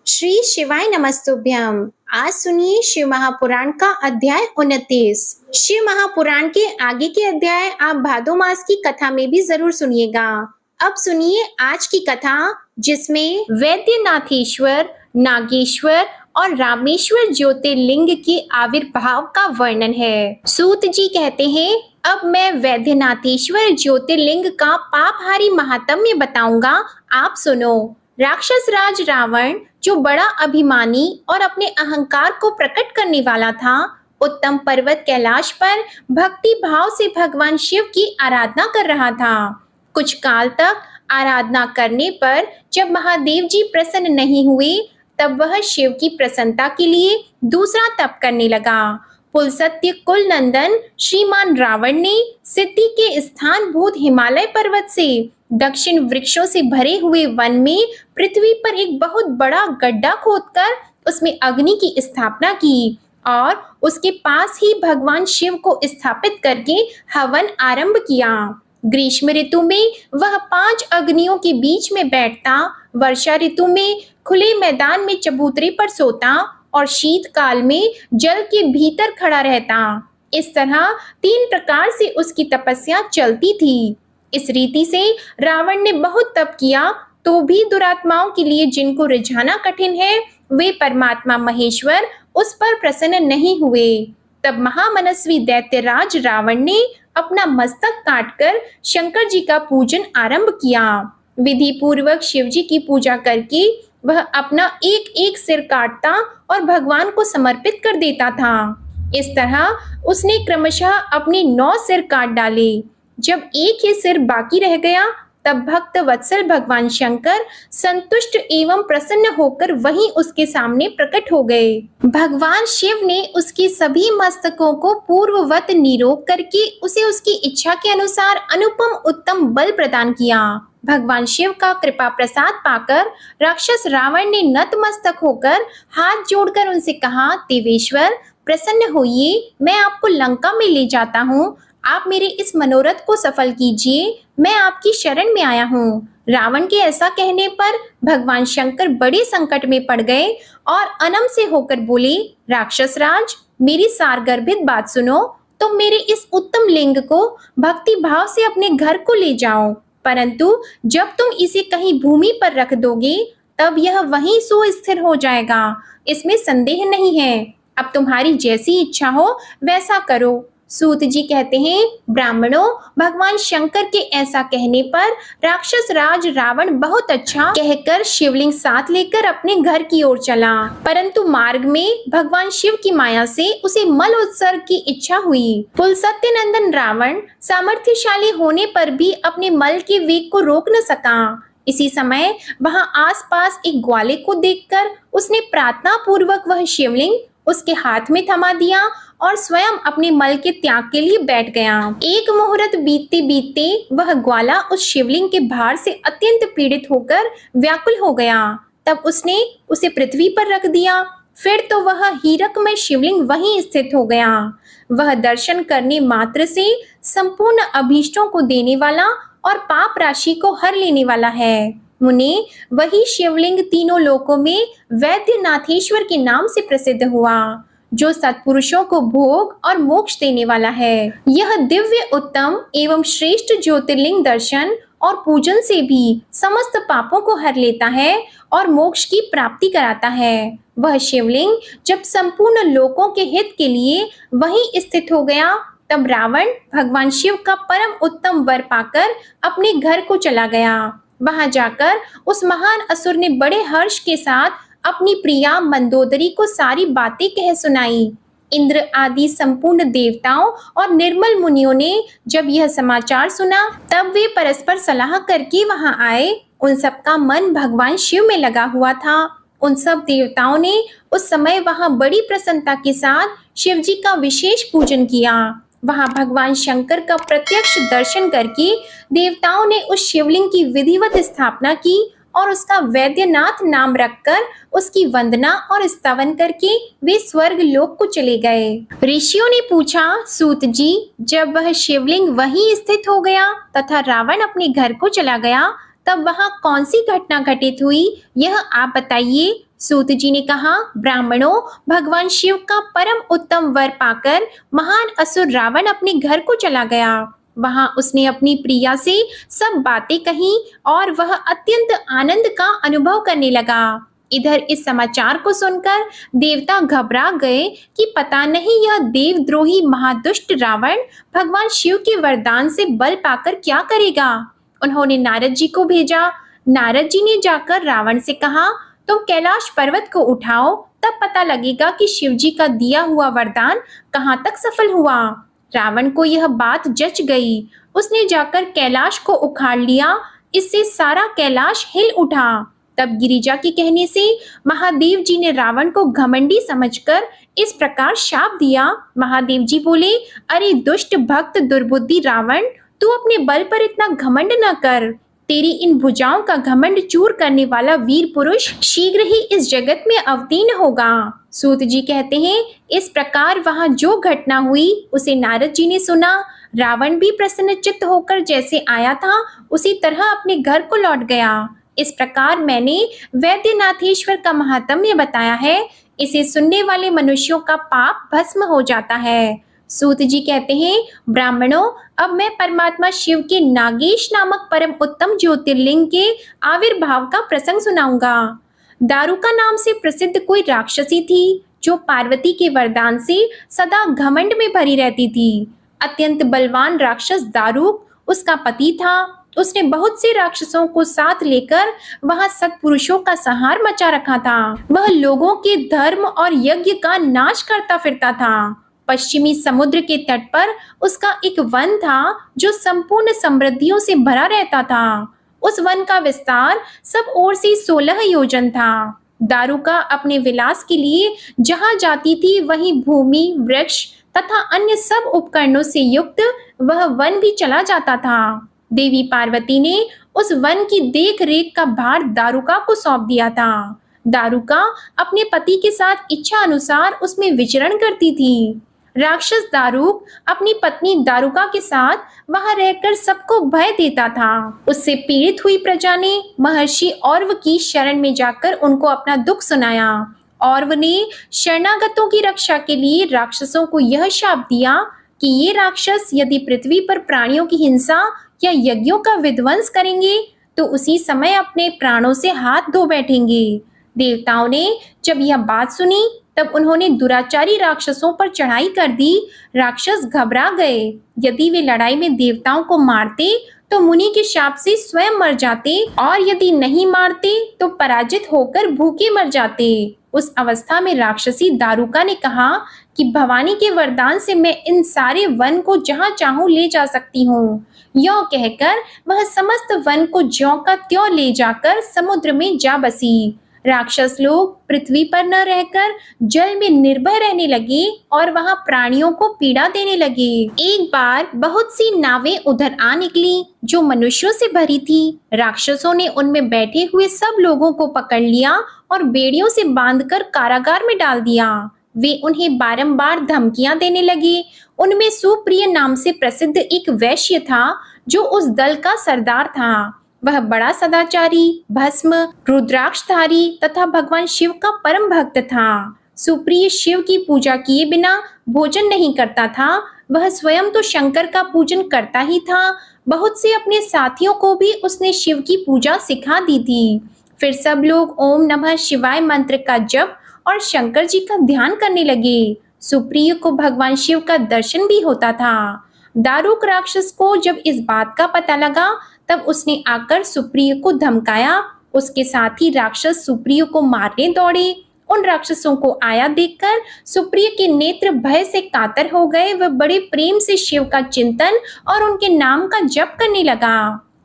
श्री शिवाय नमस्तुभ्यम। आज सुनिए शिव महापुराण का अध्याय 29। शिव महापुराण के आगे के अध्याय आप भादो मास की कथा में भी जरूर सुनिएगा। अब सुनिए आज की कथा, जिसमें वैद्यनाथेश्वर, नागेश्वर और रामेश्वर ज्योतिर्लिंग के आविर्भाव का वर्णन है। सूत जी कहते हैं, अब मैं वैद्यनाथेश्वर ज्योतिर्लिंग का पापहारी महात्म्य बताऊंगा, आप सुनो। राक्षस राज रावण, जो बड़ा अभिमानी और अपने अहंकार को प्रकट करने वाला था, उत्तम पर्वत कैलाश पर भक्ति भाव से भगवान शिव की आराधना कर रहा था। कुछ काल तक आराधना करने पर जब महादेव जी प्रसन्न नहीं हुए, तब वह शिव की प्रसन्नता के लिए दूसरा तप करने लगा। पुलसत्य कुल नंदन श्रीमान रावण ने सिद्धि के स्थान भूत हिमालय पर्वत से दक्षिण वृक्षों से भरे हुए वन में पृथ्वी पर एक बहुत बड़ा गड्ढा खोदकर उसमें अग्नि की स्थापना की और उसके पास ही भगवान शिव को स्थापित करके हवन आरंभ किया। ग्रीष्म ऋतु में वह 5 अग्नियों के बीच में बैठता, वर्षा ऋतु में खुले मैदान में चबूतरे पर सोता और शीतकाल में जल के भीतर खड़ा रहता। इस तरह 3 प्रकार से उसकी तपस्या चलती थी। इस रीति से रावण ने बहुत तप किया, तो भी दुरात्माओं के लिए जिनको रिझाना कठिन है, वे परमात्मा महेश्वर उस पर प्रसन्न नहीं हुए। तब महामनस्वी दैत्यराज रावण ने अपना मस्तक काटकर शंकर जी का पूजन आरंभ किया। विधि पूर्वक शिव जी की पूजा करके वह अपना एक एक सिर काटता और भगवान को समर्पित कर देता था। इस तरह उसने क्रमशः अपने 9 सिर काट डाले। जब एक ही सिर बाकी रह गया, तब भक्त वत्सल भगवान शंकर संतुष्ट एवं प्रसन्न होकर वहीं उसके सामने प्रकट हो गए। भगवान शिव ने उसके सभी मस्तकों को पूर्ववत निरोग करके उसे उसकी इच्छा के अनुसार अनुपम उत्तम बल प्रदान किया। भगवान शिव का कृपा प्रसाद पाकर राक्षस रावण ने नतमस्तक होकर हाथ जोड़कर उनसे कहा, देवेश्वर प्रसन्न होइए, मैं आपको लंका में ले जाता हूँ। आप मेरे इस मनोरथ को सफल कीजिए, मैं आपकी शरण में आया हूँ। रावण के ऐसा कहने पर भगवान शंकर बड़े संकट में पड़ गए और अनम से होकर बोले, राक्षस राज, मेरी सारगर्भित बात सुनो। तुम मेरे इस उत्तम लिंग को भक्ति भाव से अपने घर को ले जाओ, परंतु जब तुम इसे कहीं भूमि पर रख दोगे, तब यह वहीं सुस्थिर हो जाएगा, इसमें संदेह नहीं है। अब तुम्हारी जैसी इच्छा हो वैसा करो। सूत जी कहते हैं, ब्राह्मणों, भगवान शंकर के ऐसा कहने पर राक्षस राज रावण बहुत अच्छा कहकर शिवलिंग साथ लेकर अपने घर की ओर चला, परंतु मार्ग में भगवान शिव की माया से उसे मल उत्सर्ग की इच्छा हुई। पुलसत्य नंदन रावण सामर्थ्यशाली होने पर भी अपने मल के वेग को रोक न सका। इसी समय वहां आसपास एक ग्वाले को देखकर उसने प्रार्थना पूर्वक वह शिवलिंग उसके हाथ में थमा दिया और स्वयं अपने मल के त्याग के लिए बैठ गया। एक मुहूर्त बीतते बीतते वह ग्वाला उस शिवलिंग के भार से अत्यंत पीड़ित होकर व्याकुल हो गया। तब उसने उसे पृथ्वी पर रख दिया। फिर तो वह हीरकमय शिवलिंग वहीं स्थित हो गया। वह दर्शन करने मात्र से संपूर्ण अभीष्टों को देने वाला और पाप राशि को हर लेने वाला है। मुने, वही शिवलिंग तीनों लोकों में वैद्यनाथेश्वर के नाम से प्रसिद्ध हुआ, जो सत्पुरुषों को भोग और मोक्ष देने वाला है। यह दिव्य उत्तम एवं श्रेष्ठ ज्योतिर्लिंग दर्शन और पूजन से भी समस्त पापों को हर लेता है और मोक्ष की प्राप्ति कराता है। वह शिवलिंग जब संपूर्ण लोकों के हित के लिए वहीं स्थित हो गया, तब रावण भगवान शिव का परम उत्तम वर पाकर अपने घर को चला गया। वहां जाकर उस महान असुर ने बड़े हर्ष के साथ अपनी प्रिया मंदोदरी को सारी बातें कह सुनाई। इंद्र आदि संपूर्ण देवताओं और निर्मल मुनियों ने जब यह समाचार सुना, तब वे परस्पर सलाह करके वहां आए। उन सबका मन भगवान शिव में लगा हुआ था। उन सब देवताओं ने उस समय वहां बड़ी प्रसन्नता के साथ शिव जी का विशेष पूजन किया। वहां भगवान शंकर का प्रत्यक्ष दर्शन करके देवताओं ने उस शिवलिंग की विधिवत स्थापना की और उसका वैद्यनाथ नाम रखकर उसकी वंदना और स्तवन करके वे स्वर्ग लोक को चले गए। ऋषियों ने पूछा, सूत जी, जब वह शिवलिंग वहीं स्थित हो गया तथा रावण अपने घर को चला गया, तब वहां कौन सी घटना घटित हुई, यह आप बताइए। सूत जी ने कहा, ब्राह्मणों, भगवान शिव का परम उत्तम वर पाकर महान असुर रावण अपने घर को चला गया। वहां उसने अपनी प्रिया से सब बातें कही और वह अत्यंत आनंद का अनुभव करने लगा। इधर इस समाचार को सुनकर देवता घबरा गए कि पता नहीं यह देवद्रोही महादुष्ट रावण भगवान शिव के वरदान से बल पाकर क्या करेगा। उन्होंने नारद जी को भेजा। नारद जी ने जाकर रावण से कहा, तुम कैलाश पर्वत को उठाओ, तब पता लगेगा कि शिव जी का दिया हुआ वरदान कहाँ तक सफल हुआ। रावण को यह बात जच गई। उसने जाकर कैलाश को उखाड़ लिया। इससे सारा कैलाश हिल उठा। तब गिरिजा के कहने से महादेव जी ने रावण को घमंडी समझकर इस प्रकार शाप दिया। महादेव जी बोले, अरे दुष्ट भक्त दुर्बुद्धि रावण, तू अपने बल पर इतना घमंड न कर। तेरी इन भुजाओं का घमंड चूर करने वाला वीर पुरुष शीघ्र ही इस जगत में अवतीर्ण होगा। सूत जी कहते हैं, इस प्रकार वहां जो घटना हुई उसे नारद जी ने सुना। रावण भी प्रसन्नचित्त होकर जैसे आया था उसी तरह अपने घर को लौट गया। इस प्रकार मैंने वैद्यनाथेश्वर का महात्म्य बताया है। इसे सुनने वाले मनुष्यों का पाप भस्म हो जाता है। सूत जी कहते हैं, ब्राह्मणों, अब मैं परमात्मा शिव के नागेश नामक परम उत्तम ज्योतिर्लिंग के आविर्भाव का प्रसंग सुनाऊंगा। दारुका नाम से प्रसिद्ध कोई राक्षसी थी जो पार्वती के वरदान से सदा घमंड में भरी रहती थी। अत्यंत बलवान राक्षस दारुक उसका पति था। उसने बहुत से राक्षसों को साथ लेकर वहां सत्पुरुषों का संहार मचा रखा था। वह लोगों के धर्म और यज्ञ का नाश करता फिरता था। पश्चिमी समुद्र के तट पर उसका एक वन था जो संपूर्ण समृद्धियों से भरा रहता था। उस वन का विस्तार सब ओर से 16 योजन था। दारुका अपने विलास के लिए जहां जाती थी वहीं भूमि, वृक्ष तथा अन्य सब उपकरणों से युक्त वह वन भी चला जाता था। देवी पार्वती ने उस वन की देख रेख का भार दारुका को सौंप दिया था। दारुका अपने पति के साथ इच्छा अनुसार उसमें विचरण करती थी। राक्षस दारुक अपनी पत्नी दारुका के साथ वहां रहकर सबको भय देता था। उससे पीड़ित हुई प्रजा ने महर्षि औरव की शरण में जाकर उनको अपना दुख सुनाया। औरव ने शरणागतों की रक्षा के लिए राक्षसों को यह शाप दिया कि ये राक्षस यदि पृथ्वी पर प्राणियों की हिंसा या यज्ञों का विध्वंस करेंगे तो उसी समय अपने प्राणों से हाथ धो बैठेंगे। देवताओं ने जब यह बात सुनी तब उन्होंने दुराचारी राक्षसों पर चढ़ाई कर दी। राक्षस घबरा गए। यदि वे लड़ाई में देवताओं को मारते तो मुनि के शाप से स्वयं मर जाते और यदि नहीं मारते तो पराजित होकर भूखे मर जाते। उस अवस्था में राक्षसी दारुका ने कहा कि भवानी के वरदान से मैं इन सारे वन को जहां चाहूं ले जा सकती हूँ। यों कहकर वह समस्त वन को ज्यों का त्यों ले जाकर समुद्र में जा बसी। राक्षस लोग पृथ्वी पर न रहकर जल में निर्भय रहने लगे और वहां प्राणियों को पीड़ा देने लगे। एक बार बहुत सी नावें उधर आ निकली जो मनुष्यों से भरी थी। राक्षसों ने उनमें बैठे हुए सब लोगों को पकड़ लिया और बेड़ियों से बांधकर कारागार में डाल दिया। वे उन्हें बारंबार धमकियां देने लगे। उनमें सुप्रिय नाम से प्रसिद्ध एक वैश्य था जो उस दल का सरदार था। वह बड़ा सदाचारी, भस्म, रुद्राक्षधारी तथा भगवान शिव का परम भक्त था। सुप्रिय शिव की पूजा किए बिना भोजन नहीं करता था। वह स्वयं तो शंकर का पूजन करता ही था। बहुत से अपने साथियों को भी उसने शिव की पूजा सिखा दी थी। फिर सब लोग ओम नमः शिवाय मंत्र का जप और शंकर जी का ध्यान करने लगे। सुप्रिय को भगवान शिव का दर्शन भी होता था। दारुक राक्षस को जब इस बात का पता लगा तब उसने आकर सुप्रिय को धमकाया। उसके साथ ही राक्षस सुप्रिय को मारने दौड़े। उन राक्षसों को आया देखकर सुप्रिय के नेत्र भय से कातर हो गए। वह बड़े प्रेम से शिव का चिंतन और उनके नाम का जप करने लगा।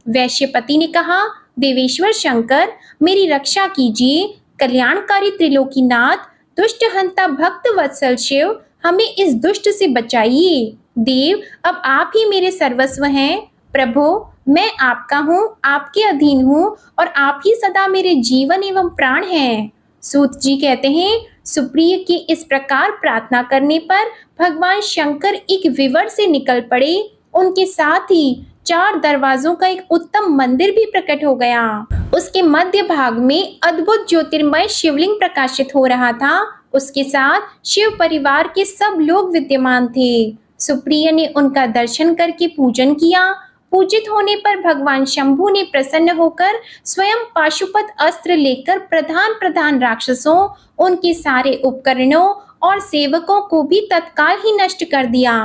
वैश्यपति ने कहा, देवेश्वर शंकर, मेरी रक्षा कीजिए। कल्याणकारी त्रिलोकीनाथ, दुष्ट हंता भक्त वत्सल शिव, हमें इस दुष्ट से बचाइए। देव, अब आप ही मेरे सर्वस्व हैं। प्रभु, मैं आपका हूँ, आपके अधीन हूँ और आप ही सदा मेरे जीवन एवं प्राण हैं। सूत जी कहते हैं, सुप्रिय की इस प्रकार प्रार्थना करने पर भगवान शंकर एक विवर से निकल पड़े। उनके साथ ही 4 दरवाजों का एक उत्तम मंदिर भी प्रकट हो गया। उसके मध्य भाग में अद्भुत ज्योतिर्मय शिवलिंग प्रकाशित हो रहा था। उसके साथ शिव परिवार के सब लोग विद्यमान थे। सुप्रिय ने उनका दर्शन करके पूजन किया। पूजित होने पर भगवान शंभु ने प्रसन्न होकर स्वयं पाशुपत अस्त्र लेकर प्रधान प्रधान राक्षसों, उनके सारे उपकरणों और सेवकों को भी तत्काल ही नष्ट कर दिया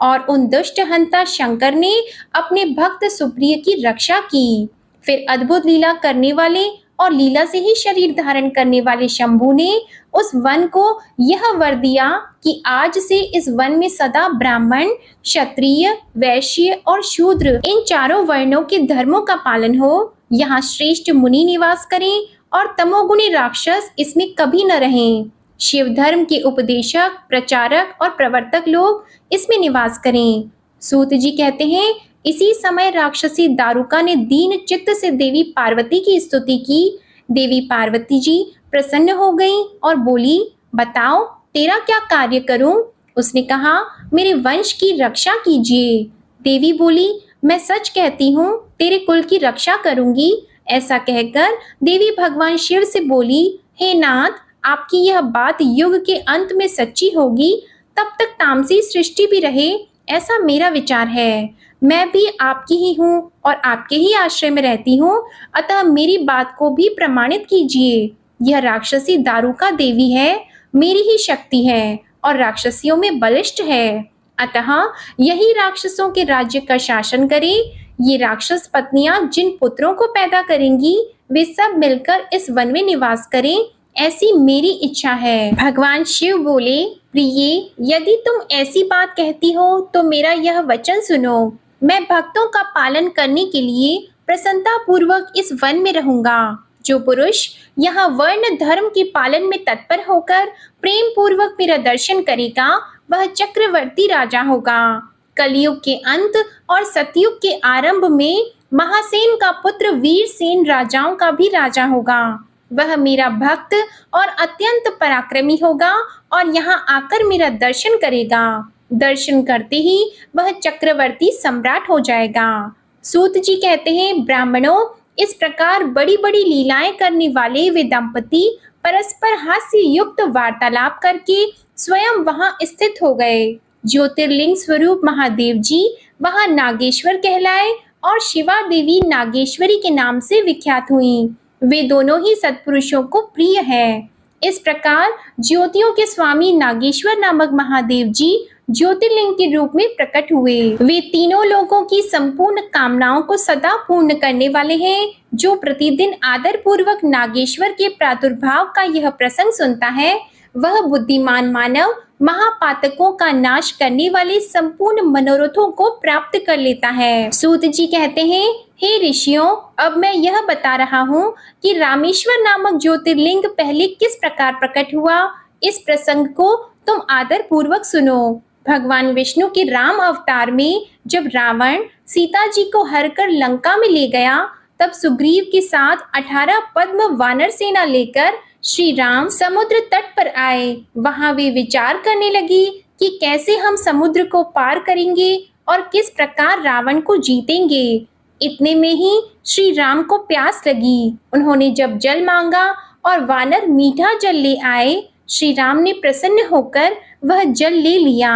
और उन दुष्ट हंता शंकर ने अपने भक्त सुप्रिय की रक्षा की। फिर अद्भुत लीला करने वाले और लीला से ही शरीर धारण करने वाले शंभु ने उस वन को यह वर दिया कि आज से इस वन में सदा ब्राह्मण, क्षत्रिय, वैश्य और शूद्र इन चारों वर्णों के धर्मों का पालन हो। यहाँ श्रेष्ठ मुनि निवास करें और तमोगुणी राक्षस इसमें कभी न रहें। शिव धर्म के उपदेशक, प्रचारक और प्रवर्तक लोग इसमें निवास करें। सूत जी कहते हैं, इसी समय राक्षसी दारुका ने दीन चित्त से देवी पार्वती की स्तुति की। देवी पार्वती जी प्रसन्न हो गईं और बोली, बताओ तेरा क्या कार्य करूं? उसने कहा, मेरे वंश की रक्षा कीजिए। देवी बोली, मैं सच कहती हूँ, तेरे कुल की रक्षा करूंगी। ऐसा कहकर देवी भगवान शिव से बोली, हे नाथ, आपकी यह बात युग के अंत में सच्ची होगी, तब तक तामसी सृष्टि भी रहे, ऐसा मेरा विचार है। मैं भी आपकी ही हूँ और आपके ही आश्रय में रहती हूँ, अतः मेरी बात को भी प्रमाणित कीजिए। यह राक्षसी दारुका देवी है, मेरी ही शक्ति है और राक्षसियों में बलिष्ठ है, अतः यही राक्षसों के राज्य का शासन करे। ये राक्षस पत्नियां जिन पुत्रों को पैदा करेंगी, वे सब मिलकर इस वन में निवास करें, ऐसी मेरी इच्छा है। भगवान शिव बोले, प्रिये, यदि तुम ऐसी बात कहती हो तो मेरा यह वचन सुनो। मैं भक्तों का पालन करने के लिए प्रसन्नता पूर्वक इस वन में रहूंगा। जो पुरुष यहाँ वर्ण धर्म के पालन में तत्पर होकर प्रेम पूर्वक मेरा दर्शन करेगा, वह चक्रवर्ती राजा होगा। कलयुग के अंत और सतयुग के आरंभ में महासेन का पुत्र वीरसेन राजाओं का भी राजा होगा। वह मेरा भक्त और अत्यंत पराक्रमी होगा और यहाँ आकर मेरा दर्शन करेगा। दर्शन करते ही वह चक्रवर्ती सम्राट हो जाएगा। सूत जी कहते हैं, ब्राह्मणों, इस प्रकार बड़ी बड़ी लीलाएं करने वाले वे दंपति परस्पर हास्य युक्त वार्तालाप करके स्वयं वहां स्थित हो गए। ज्योतिर्लिंग स्वरूप महादेव जी वहां नागेश्वर कहलाए और शिवा देवी नागेश्वरी के नाम से विख्यात हुई। वे दोनों ही सत्पुरुषों को प्रिय है। इस प्रकार ज्योतियों के स्वामी नागेश्वर नामक महादेव जी ज्योतिर्लिंग के रूप में प्रकट हुए। वे तीनों लोगों की संपूर्ण कामनाओं को सदा पूर्ण करने वाले हैं। जो प्रतिदिन आदर पूर्वक नागेश्वर के प्रादुर्भाव का यह प्रसंग सुनता है, वह बुद्धिमान मानव महापातकों का नाश करने वाले संपूर्ण मनोरथों को प्राप्त कर लेता है। सूत जी कहते हैं, हे ऋषियों, अब मैं यह बता रहा हूँ कि रामेश्वर नामक ज्योतिर्लिंग पहले किस प्रकार प्रकट हुआ। इस प्रसंग को तुम आदर पूर्वक सुनो। भगवान विष्णु के राम अवतार में जब रावण सीता जी को हरकर लंका में ले गया, तब सुग्रीव के साथ 18 पद्म वानर सेना लेकर श्री राम समुद्र तट पर आए। वहां वे विचार करने लगी कि कैसे हम समुद्र को पार करेंगे और किस प्रकार रावण को जीतेंगे। इतने में ही श्री राम को प्यास लगी। उन्होंने जब जल मांगा और वानर मीठा जल ले आए, श्री राम ने प्रसन्न होकर वह जल ले लिया।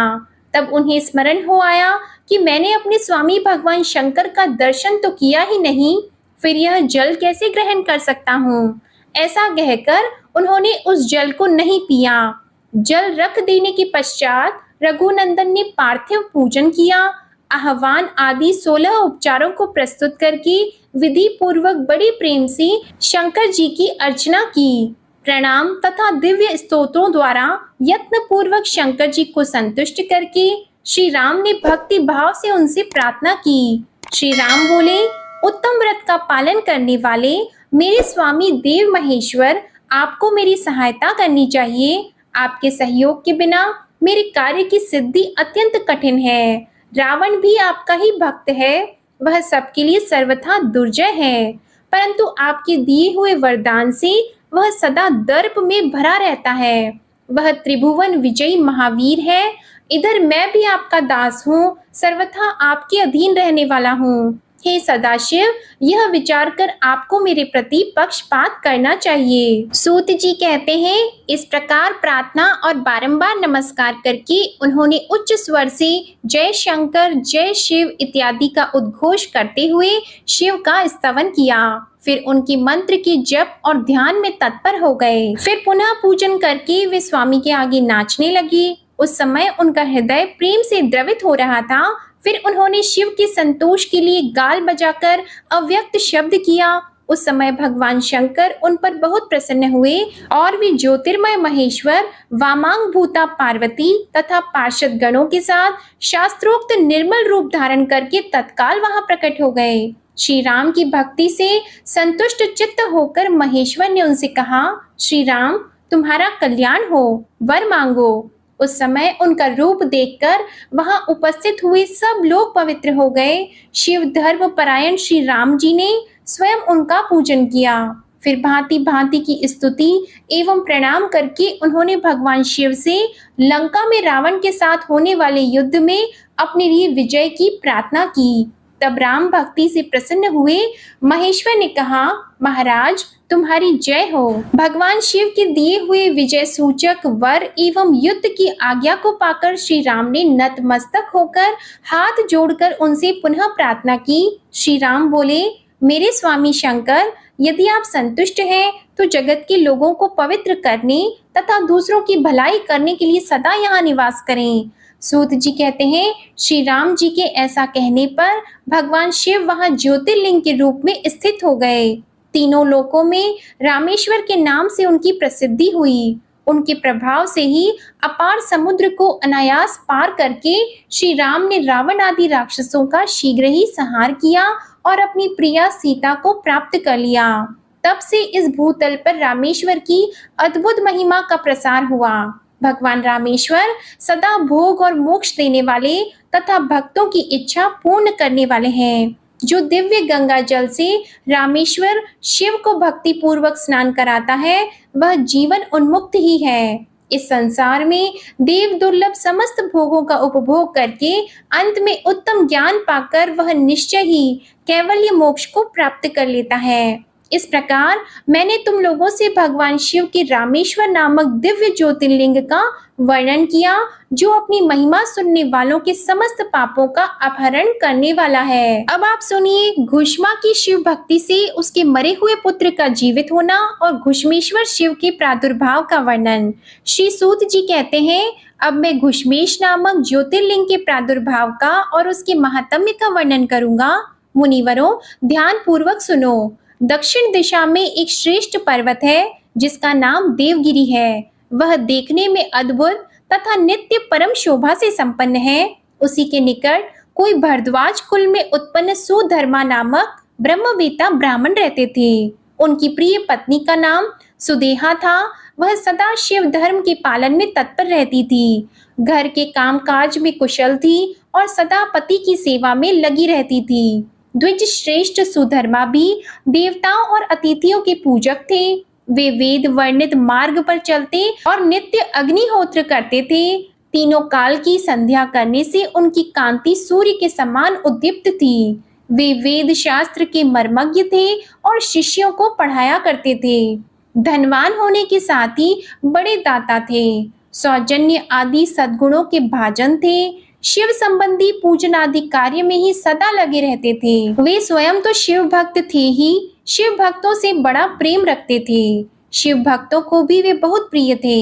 तब उन्हें स्मरण हो आया कि मैंने अपने स्वामी भगवान शंकर का दर्शन तो किया ही नहीं, फिर यह जल कैसे ग्रहण कर सकता हूँ। ऐसा कहकर उन्होंने उस जल को नहीं पिया। जल रख देने के पश्चात रघुनंदन ने पार्थिव पूजन किया। आह्वान आदि 16 उपचारों को प्रस्तुत करके विधि पूर्वक बड़े प्रेम से शंकर जी की अर्चना की। प्रणाम तथा दिव्य स्तोत्रों द्वारा यत्न पूर्वक शंकर जी को संतुष्ट करके श्री राम ने भक्ति भाव से उनसे प्रार्थना की। श्री राम बोले, उत्तम व्रत का पालन करने वाले मेरे स्वामी देव महेश्वर, आपको मेरी सहायता करनी चाहिए। आपके सहयोग के बिना मेरे कार्य की सिद्धि अत्यंत कठिन है। रावण भी आपका ही भक्त है, वह सबके लिए सर्वथा दुर्जय है, परंतु आपके दिए हुए वरदान से वह सदा दर्प में भरा रहता है। वह त्रिभुवन विजयी महावीर है, इधर मैं भी आपका दास हूँ, सर्वथा आपके अधीन रहने वाला हूँ। हे सदाशिव, यह विचार कर आपको मेरे प्रति पक्षपात करना चाहिए। सूत जी कहते हैं, इस प्रकार प्रार्थना और बारंबार नमस्कार करके उन्होंने उच्च स्वर से जय शंकर, जय शिव इत्यादि का उद्घोष करते हुए शिव का स्तवन किया। फिर उनकी मंत्र के जप और ध्यान में तत्पर हो गए। फिर पुनः पूजन करके वे स्वामी के आगे नाचने लगे। उस समय उनका हृदय प्रेम से द्रवित हो रहा था। फिर उन्होंने शिव के संतोष के लिए गाल बजाकर अव्यक्त शब्द किया। उस समय भगवान शंकर उन पर बहुत प्रसन्न हुए और वे ज्योतिर्मय महेश्वर, वामांग भूता पार्वती तथा पार्षद गणों के साथ शास्त्रोक्त निर्मल रूप धारण करके तत्काल वहां प्रकट हो गए। श्री राम की भक्ति से संतुष्ट चित्त होकर महेश्वर ने उनसे कहा, श्री राम, तुम्हारा कल्याण हो, वर मांगो। उस समय उनका रूप देखकर वहां उपस्थित हुए सब लोग पवित्र हो गए। शिव धर्म परायण श्री राम जी ने स्वयं उनका पूजन किया। फिर भांति भांति की स्तुति एवं प्रणाम करके उन्होंने भगवान शिव से लंका में रावण के साथ होने वाले युद्ध में अपने लिए विजय की प्रार्थना की। तब राम भक्ति से प्रसन्न हुए। महेश्वर ने कहा, महाराज, तुम्हारी जय हो। भगवान शिव के दिए हुए विजय सूचक वर एवं युद्ध की आज्ञा को पाकर श्री राम ने नतमस्तक होकर हाथ जोड़कर उनसे पुनः प्रार्थना की। श्री राम बोले, मेरे स्वामी शंकर, यदि आप संतुष्ट हैं तो जगत के लोगों को पवित्र करने तथा दूसरों की भलाई करने के लिए सदा यहाँ निवास करें। सूत जी कहते हैं, श्री राम जी के ऐसा कहने पर भगवान शिव वहां ज्योतिर्लिंग के रूप में स्थित हो गए। तीनों लोकों में रामेश्वर के नाम से उनकी प्रसिद्धि हुई। उनके प्रभाव से ही अपार समुद्र को अनायास पार करके श्री राम ने रावण आदि राक्षसों का शीघ्र ही संहार किया और अपनी प्रिया सीता को प्राप्त कर लिया। तब से इस भूतल पर रामेश्वर की अद्भुत महिमा का प्रसार हुआ। भगवान रामेश्वर सदा भोग और मोक्ष देने वाले तथा भक्तों की इच्छा पूर्ण करने वाले हैं। जो दिव्य गंगा जल से रामेश्वर शिव को भक्ति पूर्वक स्नान कराता है, वह जीवन उन्मुक्त ही है। इस संसार में देव दुर्लभ समस्त भोगों का उपभोग करके अंत में उत्तम ज्ञान पाकर वह निश्चय ही कैवल्य मोक्ष को प्राप्त कर लेता है। इस प्रकार मैंने तुम लोगों से भगवान शिव के रामेश्वर नामक दिव्य ज्योतिर्लिंग का वर्णन किया, जो अपनी महिमा सुनने वालों के समस्त पापों का अपहरण करने वाला है। अब आप सुनिए घुष्मा की शिव भक्ति से उसके मरे हुए पुत्र का जीवित होना और घुष्मेश्वर शिव के प्रादुर्भाव का वर्णन। श्री सूत जी कहते हैं, अब मैं घुष्मेश नामक ज्योतिर्लिंग के प्रादुर्भाव का और उसके महात्म्य का वर्णन करूंगा। मुनिवरों, ध्यान पूर्वक सुनो। दक्षिण दिशा में एक श्रेष्ठ पर्वत है जिसका नाम देवगिरी है। वह देखने में अद्भुत तथा नित्य परम शोभा से संपन्न है। उसी के निकट कोई भरद्वाज कुल में उत्पन्न सुधर्मा नामक ब्रह्मवेता ब्राह्मण रहते थे। उनकी प्रिय पत्नी का नाम सुदेहा था। वह सदा शिव धर्म के पालन में तत्पर रहती थी, घर के कामकाज में कुशल थी और सदा पति की सेवा में लगी रहती थी। द्विज श्रेष्ठ सुधर्मा भी देवताओं और अतिथियों के पूजक थे। वे वेद वर्णित मार्ग पर चलते और नित्य अग्निहोत्र करते थे। तीनों काल की संध्या करने से उनकी कांति सूर्य के समान उद्दीप्त थी। वे वेद शास्त्र के मर्मज्ञ थे और शिष्यों को पढ़ाया करते थे। धनवान होने के साथ ही बड़े दाता थे। सौजन्य आदि सद्गुणों के भाजन थे। शिव संबंधी पूजन आदि कार्य में ही सदा लगे रहते थे। वे स्वयं तो शिव भक्त थे ही, शिव भक्तों से बड़ा प्रेम रखते थे। शिव भक्तों को भी वे बहुत प्रिय थे।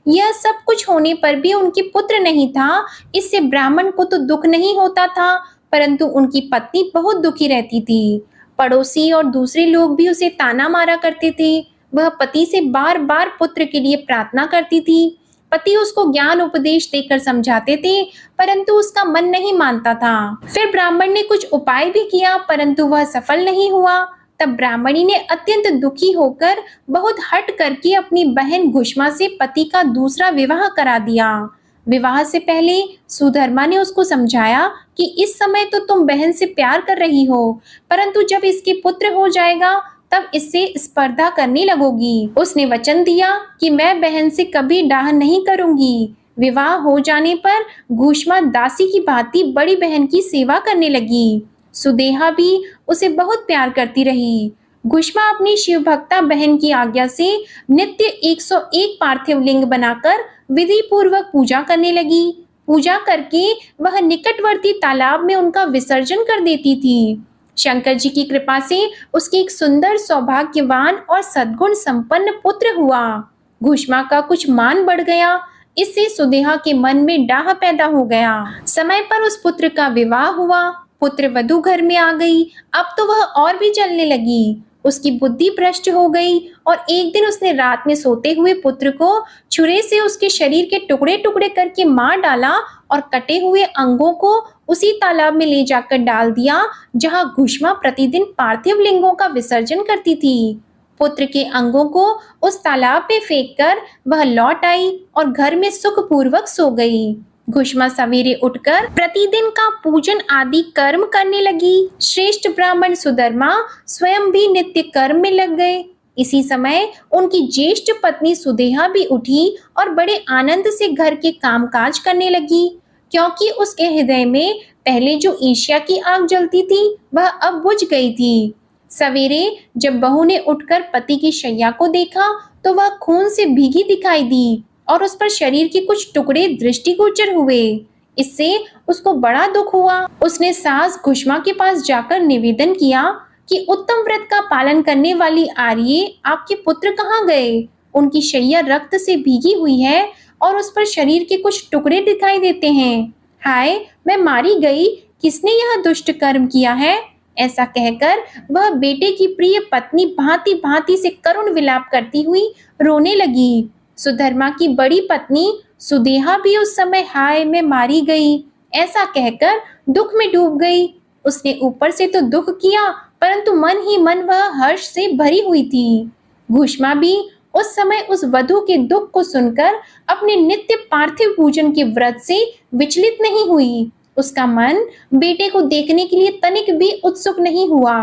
यह सब कुछ होने पर भी उनके पुत्र नहीं था। इससे ब्राह्मण को तो दुख नहीं होता था, परंतु उनकी पत्नी बहुत दुखी रहती थी। पड़ोसी और दूसरे लोग भी उसे ताना मारा करते थे। वह पति से बार बार पुत्र के लिए प्रार्थना करती थी। पति उसको ज्ञान उपदेश देकर समझाते थे, परंतु उसका मन नहीं मानता था। फिर ब्राह्मण ने कुछ उपाय भी किया, परंतु वह सफल नहीं हुआ। तब ब्राह्मणी ने अत्यंत दुखी होकर बहुत हट करके अपनी बहन घुष्मा से पति का दूसरा विवाह करा दिया। विवाह से पहले सुधर्मा ने उसको समझाया कि इस समय तो तुम बहन से प्यार कर रही हो, परंतु जब इसके पुत्र हो जाएगा तब इससे स्पर्धा करने लगोगी। उसने वचन दिया कि मैं बहन से कभी डाह नहीं करूंगी। विवाह हो जाने पर घूष्मा दासी की भांति बड़ी बहन की सेवा करने लगी। सुदेहा भी उसे बहुत प्यार करती रही। घुष्मा अपनी शिव भक्ता बहन की आज्ञा से नित्य 101 पार्थिव लिंग बनाकर विधि पूर्वक पूजा करने लगी। पूजा करके वह निकटवर्ती तालाब में उनका विसर्जन कर देती थी। शंकर जी की कृपा से उसके एक सुंदर, सौभाग्यवान और सद्गुण संपन्न पुत्र हुआ। घुष्मा का कुछ मान बढ़ गया। इससे सुदेहा के मन में डाह पैदा हो गया। समय पर उस पुत्र का विवाह हुआ। पुत्र वधू घर में आ गई। अब तो वह और भी जलने लगी। उसकी बुद्धि भ्रष्ट हो गई और एक दिन उसने रात में सोते हुए पुत्र को छुरे से उसके शरीर के टुकड़े टुकड़े करके मार डाला और कटे हुए अंगों को उसी तालाब में ले जाकर डाल दिया जहां घुष्मा प्रतिदिन पार्थिव लिंगों का विसर्जन करती थी। पुत्र के अंगों को उस तालाब में फेंककर वह लौट आई और घर में सुखपूर्वक सो गई। घुष्मा सवेरे उठकर प्रतिदिन का पूजन आदि कर्म करने लगी। श्रेष्ठ ब्राह्मण सुधर्मा स्वयं भी नित्य कर्म में लग गए। इसी समय उनकी ज्येष्ठ पत्नी सुदेहा भी उठी और बड़े आनंद से घर के कामकाज करने लगी, क्योंकि उसके हृदय में पहले जो ईर्ष्या की आग जलती थी वह अब बुझ गई थी। सवेरे जब बहू ने उठकर पति की शैया को देखा तो वह खून से भीगी दिखाई दी और उस पर शरीर के कुछ टुकड़े दृष्टिगोचर हुए। इससे उसको बड़ा दुख हुआ। उसने सास घुष्मा के पास जाकर निवेदन किया कि उत्तम व्रत का पालन करने वाली आर्ये, आपके पुत्र कहाँ गए? उनकी शैया रक्त से भीगी हुई है और उस पर शरीर के कुछ टुकड़े दिखाई देते हैं। हाय, मैं मारी गई, किसने यह दुष्ट कर्म किया है? ऐसा कहकर वह बेटे की प्रिय पत्नी भांति भांति से करुण विलाप करती हुई रोने लगी। सुधर्मा की बड़ी पत्नी सुदेहा भी उस समय हाय मैं मारी गई ऐसा कहकर दुख में डूब गई। उसने ऊपर से तो दुख किया, परंतु मन ही मन वह हर्ष से भरी हुई थी। घुष्मा भी उस समय उस वधू के दुख को सुनकर अपने नित्य पार्थिव पूजन के व्रत से विचलित नहीं हुई। उसका मन बेटे को देखने के लिए तनिक भी उत्सुक नहीं हुआ।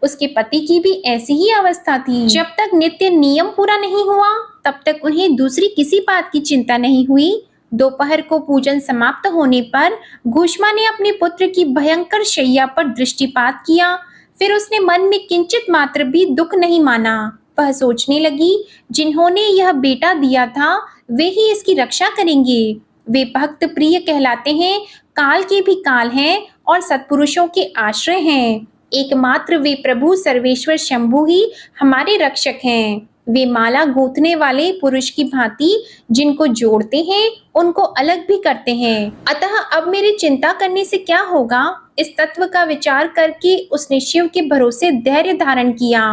उसके पति की भी ऐसी ही अवस्था थी। जब तक नित्य नियम पूरा नहीं हुआ तब तक उन्हें दूसरी किसी बात की चिंता नहीं हुई। दोपहर को पूजन समाप्त होने पर घुष्मा ने अपने पुत्र की भयंकर शैया पर दृष्टिपात किया। फिर उसने मन में किंचित मात्र भी दुख नहीं माना। वह सोचने लगी, जिन्होंने यह बेटा दिया था वे ही इसकी रक्षा करेंगे। वे भक्त प्रिय कहलाते हैं, काल के भी काल हैं और सत्पुरुषों के आश्रय हैं। एकमात्र वे प्रभु सर्वेश्वर शंभु ही हमारे रक्षक हैं। वे माला गूंथने वाले पुरुष की भांति जिनको जोड़ते हैं उनको अलग भी करते हैं। अतः अब मेरी चिंता करने से क्या होगा? इस तत्व का विचार करके उसने शिव के भरोसे धैर्य धारण किया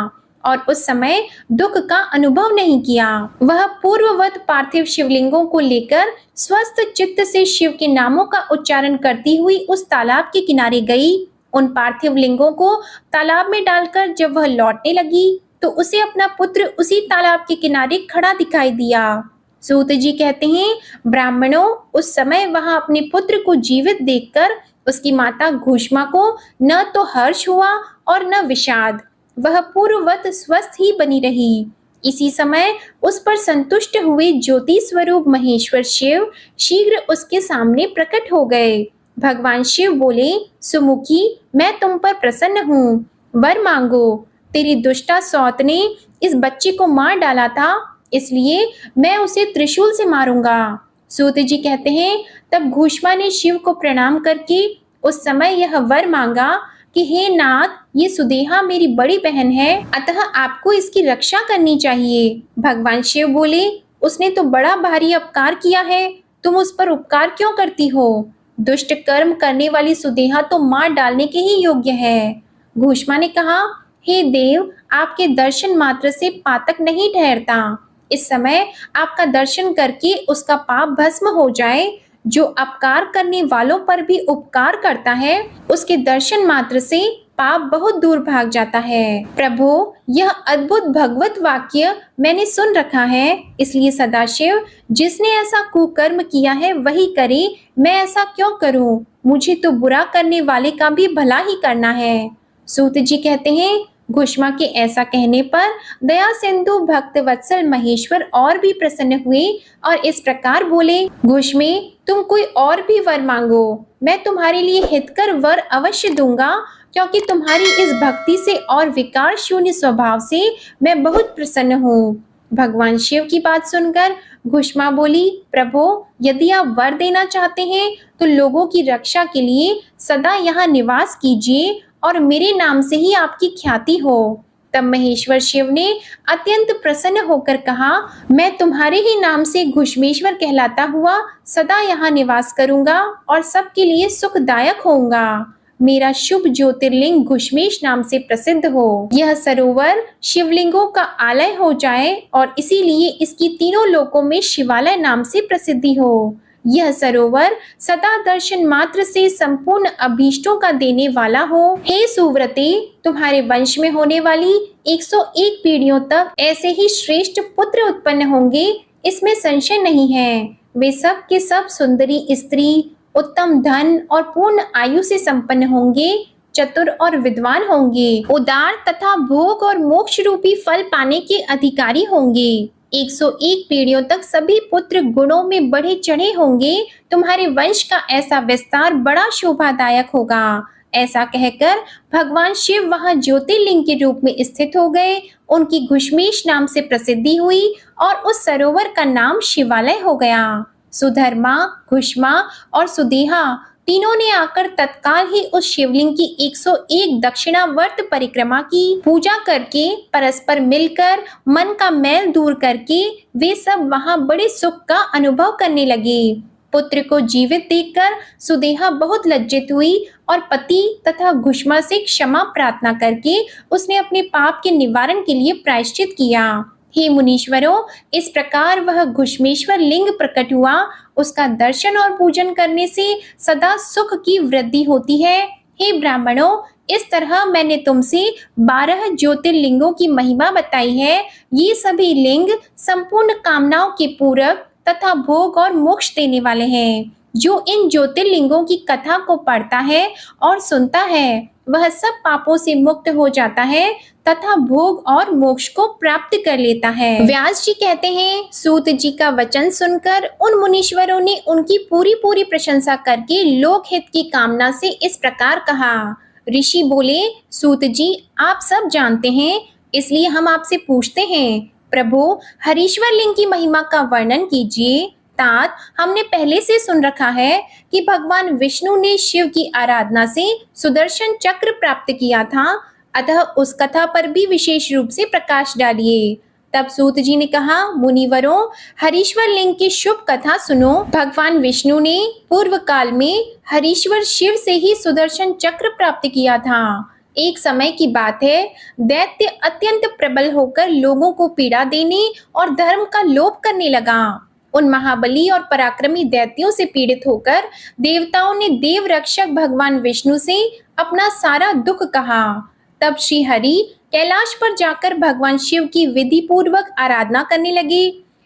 और उस समय दुख का अनुभव नहीं किया। वह पूर्ववत पार्थिव शिवलिंगों को लेकर स्वस्थ चित्त से शिव के नामों का उच्चारण करती हुई उस तालाब के किनारे गई। उन पार्थिव लिंगों को तालाब में डालकर जब वह लौटने लगी तो उसे अपना पुत्र उसी तालाब के किनारे खड़ा दिखाई दिया। सूत जी कहते हैं, ब्राह्मणों, उस समय वहां अपने पुत्र को जीवित देखकर उसकी माता घुष्मा को न तो हर्ष हुआ और न विषाद। वह पूर्ववत स्वस्थ ही बनी रही। इसी समय उस पर संतुष्ट हुए ज्योति स्वरूप महेश्वर शिव शीघ्र उसके सामने प्रकट हो गए। भगवान शिव बोले, सुमुखी, मैं तुम पर प्रसन्न हूँ, वर मांगो। तेरी दुष्टा सौत ने इस बच्चे को मार डाला था, इसलिए मैं उसे त्रिशूल से मारूंगा। सूत जी कहते हैं, तब घुष्मा ने शिव को प्रणाम करके उस समय यह वर मांगा कि हे नाथ, ये सुदेहा मेरी बड़ी बहन है, अतः आपको इसकी रक्षा करनी चाहिए। भगवान शिव बोले, उसने तो बड़ा भारी अपकार किया है, तुम उस पर उपकार क्यों करती हो? दुष्ट कर्म करने वाली सुदेहा तो मार डालने के ही योग्य है। घुष्मा ने कहा, हे देव, आपके दर्शन मात्र से पातक नहीं ठहरता। इस समय आपका दर्शन करके उसका पाप भस्म हो जाए। जो अपकार करने वालों पर भी उपकार करता है, उसके दर्शन मात्र से पाप बहुत दूर भाग जाता है। प्रभु, यह अद्भुत भगवत वाक्य मैंने सुन रखा है, इसलिए सदाशिव जिसने ऐसा कुकर्म किया है वही करे। मैं ऐसा क्यों करूं? मुझे तो बुरा करने वाले का भी भला ही करना है। सूत जी कहते हैं, घुष्मा के ऐसा कहने पर दया सिंधु भक्त वत्सल महेश्वर और भी प्रसन्न हुए और इस प्रकार बोले, घुष्मे, तुम कोई और भी वर मांगो, मैं तुम्हारे लिए हितकर वर अवश्य दूंगा, क्योंकि तुम्हारी इस भक्ति से और विकार शून्य स्वभाव से मैं बहुत प्रसन्न हूँ। भगवान शिव की बात सुनकर घुष्मा बोली, प्रभु, यदि आप वर देना चाहते हैं तो लोगों की रक्षा के लिए सदा यहाँ निवास कीजिए और मेरे नाम से ही आपकी ख्याति हो। तब महेश्वर शिव ने अत्यंत प्रसन्न होकर कहा, मैं तुम्हारे ही नाम से घुष्मेश्वर कहलाता हुआ सदा यहाँ निवास करूंगा और सबके लिए सुखदायक होऊंगा। मेरा शुभ ज्योतिर्लिंग घुष्मेश नाम से प्रसिद्ध हो। यह सरोवर शिवलिंगों का आलय हो जाए और इसीलिए इसकी तीनों लोकों में शिवालय नाम से प्रसिद्धि हो। यह सरोवर सदा दर्शन मात्र से संपूर्ण अभीष्टों का देने वाला हो। हे सुव्रते, तुम्हारे वंश में होने वाली 101 पीढ़ियों तक ऐसे ही श्रेष्ठ पुत्र उत्पन्न होंगे, इसमें संशय नहीं है। वे सब के सब सुंदरी स्त्री, उत्तम धन और पूर्ण आयु से संपन्न होंगे, चतुर और विद्वान होंगे, उदार तथा भोग और मोक्ष रूपी फल पाने के अधिकारी होंगे। 101 पीढ़ियों तक सभी पुत्र गुणों में बढ़े चढ़े होंगे। तुम्हारे वंश का ऐसा विस्तार बड़ा शोभादायक होगा। ऐसा कहकर भगवान शिव वहां ज्योतिर्लिंग के रूप में स्थित हो गए। उनकी घुष्मेश नाम से प्रसिद्धि हुई और उस सरोवर का नाम शिवालय हो गया। सुधर्मा, घुष्मा और सुदेहा तीनों ने आकर तत्काल ही उस शिवलिंग की 101 दक्षिणावर्त परिक्रमा की। पूजा करके, परस्पर मिलकर, मन का मैल दूर करके वे सब वहां बड़े सुख का अनुभव करने लगे। पुत्र को जीवित देखकर सुदेहा बहुत लज्जित हुई और पति तथा घुष्मा से क्षमा प्रार्थना करके उसने अपने पाप के निवारण के लिए प्रायश्चित किया। हे मुनीश्वरों, इस प्रकार वह घुष्मेश्वर लिंग प्रकट हुआ। उसका दर्शन और पूजन करने से सदा सुख की वृद्धि होती है। हे ब्राह्मणों, इस तरह मैंने तुमसे 12 ज्योतिर्लिंगों की महिमा बताई है। ये सभी लिंग संपूर्ण कामनाओं के पूरक तथा भोग और मोक्ष देने वाले हैं। जो इन ज्योतिर्लिंगों की कथा को पढ़ता है और सुनता है, वह सब पापों से मुक्त हो जाता है तथा भोग और मोक्ष को प्राप्त कर लेता है। व्यास जी कहते हैं, सूत जी का वचन सुनकर उन मुनीश्वरों ने उनकी पूरी पूरी प्रशंसा करके लोकहित की कामना से इस प्रकार कहा। ऋषि बोले, सूत जी, आप सब जानते हैं, इसलिए हम आपसे पूछते हैं, प्रभु, हरीश्वर लिंग की महिमा का वर्णन कीजिए। तात, हमने पहले से सुन रखा है कि भगवान विष्णु ने शिव की आराधना से सुदर्शन चक्र प्राप्त किया था, अतः उस कथा पर भी विशेष रूप से प्रकाश डालिए। तब सूत जी ने कहा, मुनिवरों, हरीश्वर लिंग की शुभ कथा सुनो। भगवान विष्णु ने पूर्व काल में हरीश्वर शिव से ही सुदर्शन चक्र प्राप्त किया था। एक समय की बात है, दैत्य अत्यंत प्रबल होकर लोगों को पीड़ा देने और धर्म का लोप करने लगा। उन महाबली और पराक्रमी दैत्यों से पीड़ित होकर देवताओं ने देव रक्षक भगवान विष्णु से अपना सारा दुख कहा। तब श्री हरि कैलाश पर जाकर भगवान शिव की विधि पूर्वक आराधना करने लगे।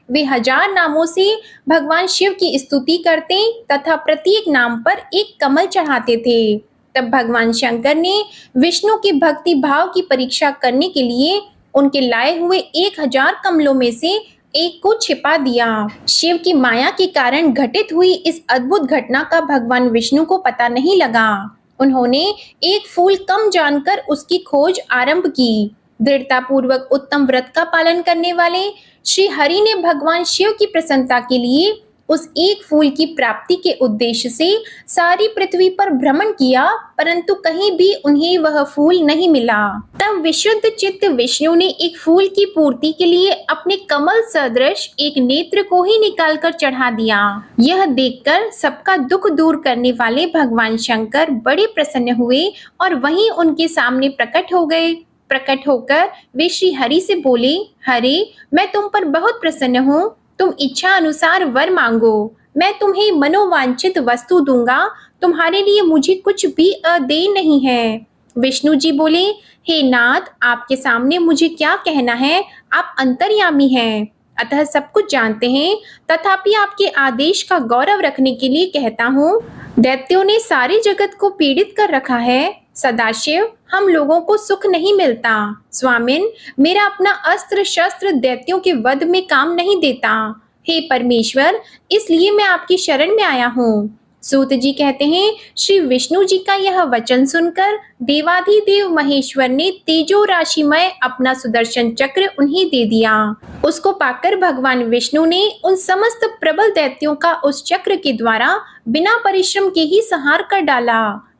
वे 1000 नामों से भगवान शिव की स्तुति करते तथा प्रत्येक नाम पर एक कमल चढ़ाते थे। तब भगवान शंकर ने विष्णु की भक्ति भाव की परीक्षा करने के लिए उनके लाए हुए 1000 कमलों में से एक को छिपा दिया। शिव की माया के कारण घटित हुई इस अद्भुत घटना का भगवान विष्णु को पता नहीं लगा। उन्होंने एक फूल कम जानकर उसकी खोज आरंभ की। दृढ़ता पूर्वक उत्तम व्रत का पालन करने वाले श्री हरि ने भगवान शिव की प्रसन्नता के लिए उस एक फूल की प्राप्ति के उद्देश्य से सारी पृथ्वी पर भ्रमण किया, परंतु कहीं भी उन्हें वह फूल नहीं मिला। तब विशुद्ध चित्त विष्णु ने एक फूल की पूर्ति के लिए अपने कमल सदृश एक नेत्र को ही निकालकर चढ़ा दिया। यह देखकर सबका दुख दूर करने वाले भगवान शंकर बड़े प्रसन्न हुए और वहीं उनके सामने प्रकट हो गए। प्रकट होकर वे श्री हरि से बोले, हरि, मैं तुम पर बहुत प्रसन्न हूँ। तुम इच्छा अनुसार वर मांगो, मैं तुम्हें मनोवांछित वस्तु दूंगा। तुम्हारे लिए मुझे कुछ भी अदेय नहीं है। विष्णु जी बोले, हे नाथ, आपके सामने मुझे क्या कहना है, आप अंतर्यामी हैं, अतः सब कुछ जानते हैं, तथापि आपके आदेश का गौरव रखने के लिए कहता हूँ। दैत्यों ने सारे जगत को पीड़ित कर रखा है, सदाशिव, हम लोगों को सुख नहीं मिलता। स्वामिन, मेरा अपना अस्त्र शस्त्र दैत्यों के वध में काम नहीं देता। हे परमेश्वर, इसलिए मैं आपकी शरण में आया हूँ। सूत जी कहते हैं, श्री विष्णु जी का यह वचन सुनकर देवाधिदेव महेश्वर ने तेजो राशिमय अपना सुदर्शन चक्र उन्हें दे दिया। उसको पाकर भगवान विष्णु ने उन समस्त प्रबल दैत्यों का उस चक्र के द्वारा बिना परिश्रम के ही संहार कर डाला।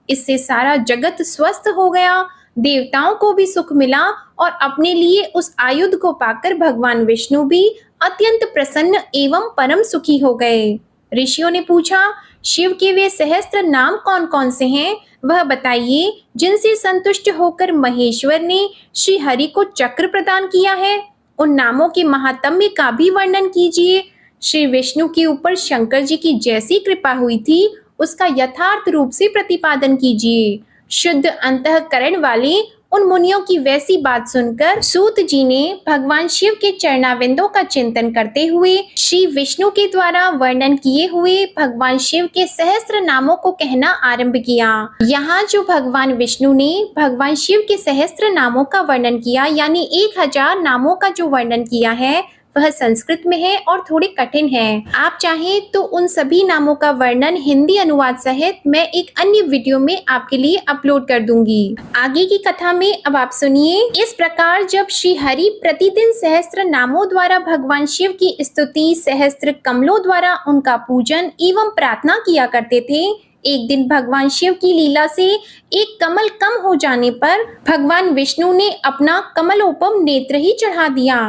इससे सारा जगत स्वस्थ हो गया, देवताओं को भी सुख मिला और अपने लिए उस आयुध को पाकर भगवान विष्णु भी अत्यंत प्रसन्न एवं परम सुखी हो गए। ऋषियों ने पूछा, शिव के वे सहस्त्र नाम कौन कौन से हैं, वह बताइए, जिनसे संतुष्ट होकर महेश्वर ने श्री हरि को चक्र प्रदान किया है। उन नामों के महात्म्य का भी वर्णन कीजिए। श्री विष्णु के ऊपर शंकर जी की जैसी कृपा हुई थी, उसका यथार्थ रूप से प्रतिपादन कीजिए। शुद्ध अंतःकरण वाले उन मुनियों की वैसी बात सुनकर सूत जी ने भगवान शिव के चरणाविंदों का चिंतन करते हुए श्री विष्णु के द्वारा वर्णन किए हुए भगवान शिव के सहस्त्र नामों को कहना आरंभ किया। यहाँ जो भगवान विष्णु ने भगवान शिव के सहस्त्र नामों का वर्णन किया, यानी 1000 नामों का जो वर्णन किया है, वह संस्कृत में है और थोड़े कठिन है। आप चाहें तो उन सभी नामों का वर्णन हिंदी अनुवाद सहित मैं एक अन्य वीडियो में आपके लिए अपलोड कर दूंगी। आगे की कथा में अब आप सुनिए। इस प्रकार जब श्री हरि प्रतिदिन सहस्त्र नामों द्वारा भगवान शिव की स्तुति, सहस्त्र कमलों द्वारा उनका पूजन एवं प्रार्थना किया करते थे, एक दिन भगवान शिव की लीला से एक कमल कम हो जाने पर भगवान विष्णु ने अपना कमलोपम नेत्र ही चढ़ा दिया।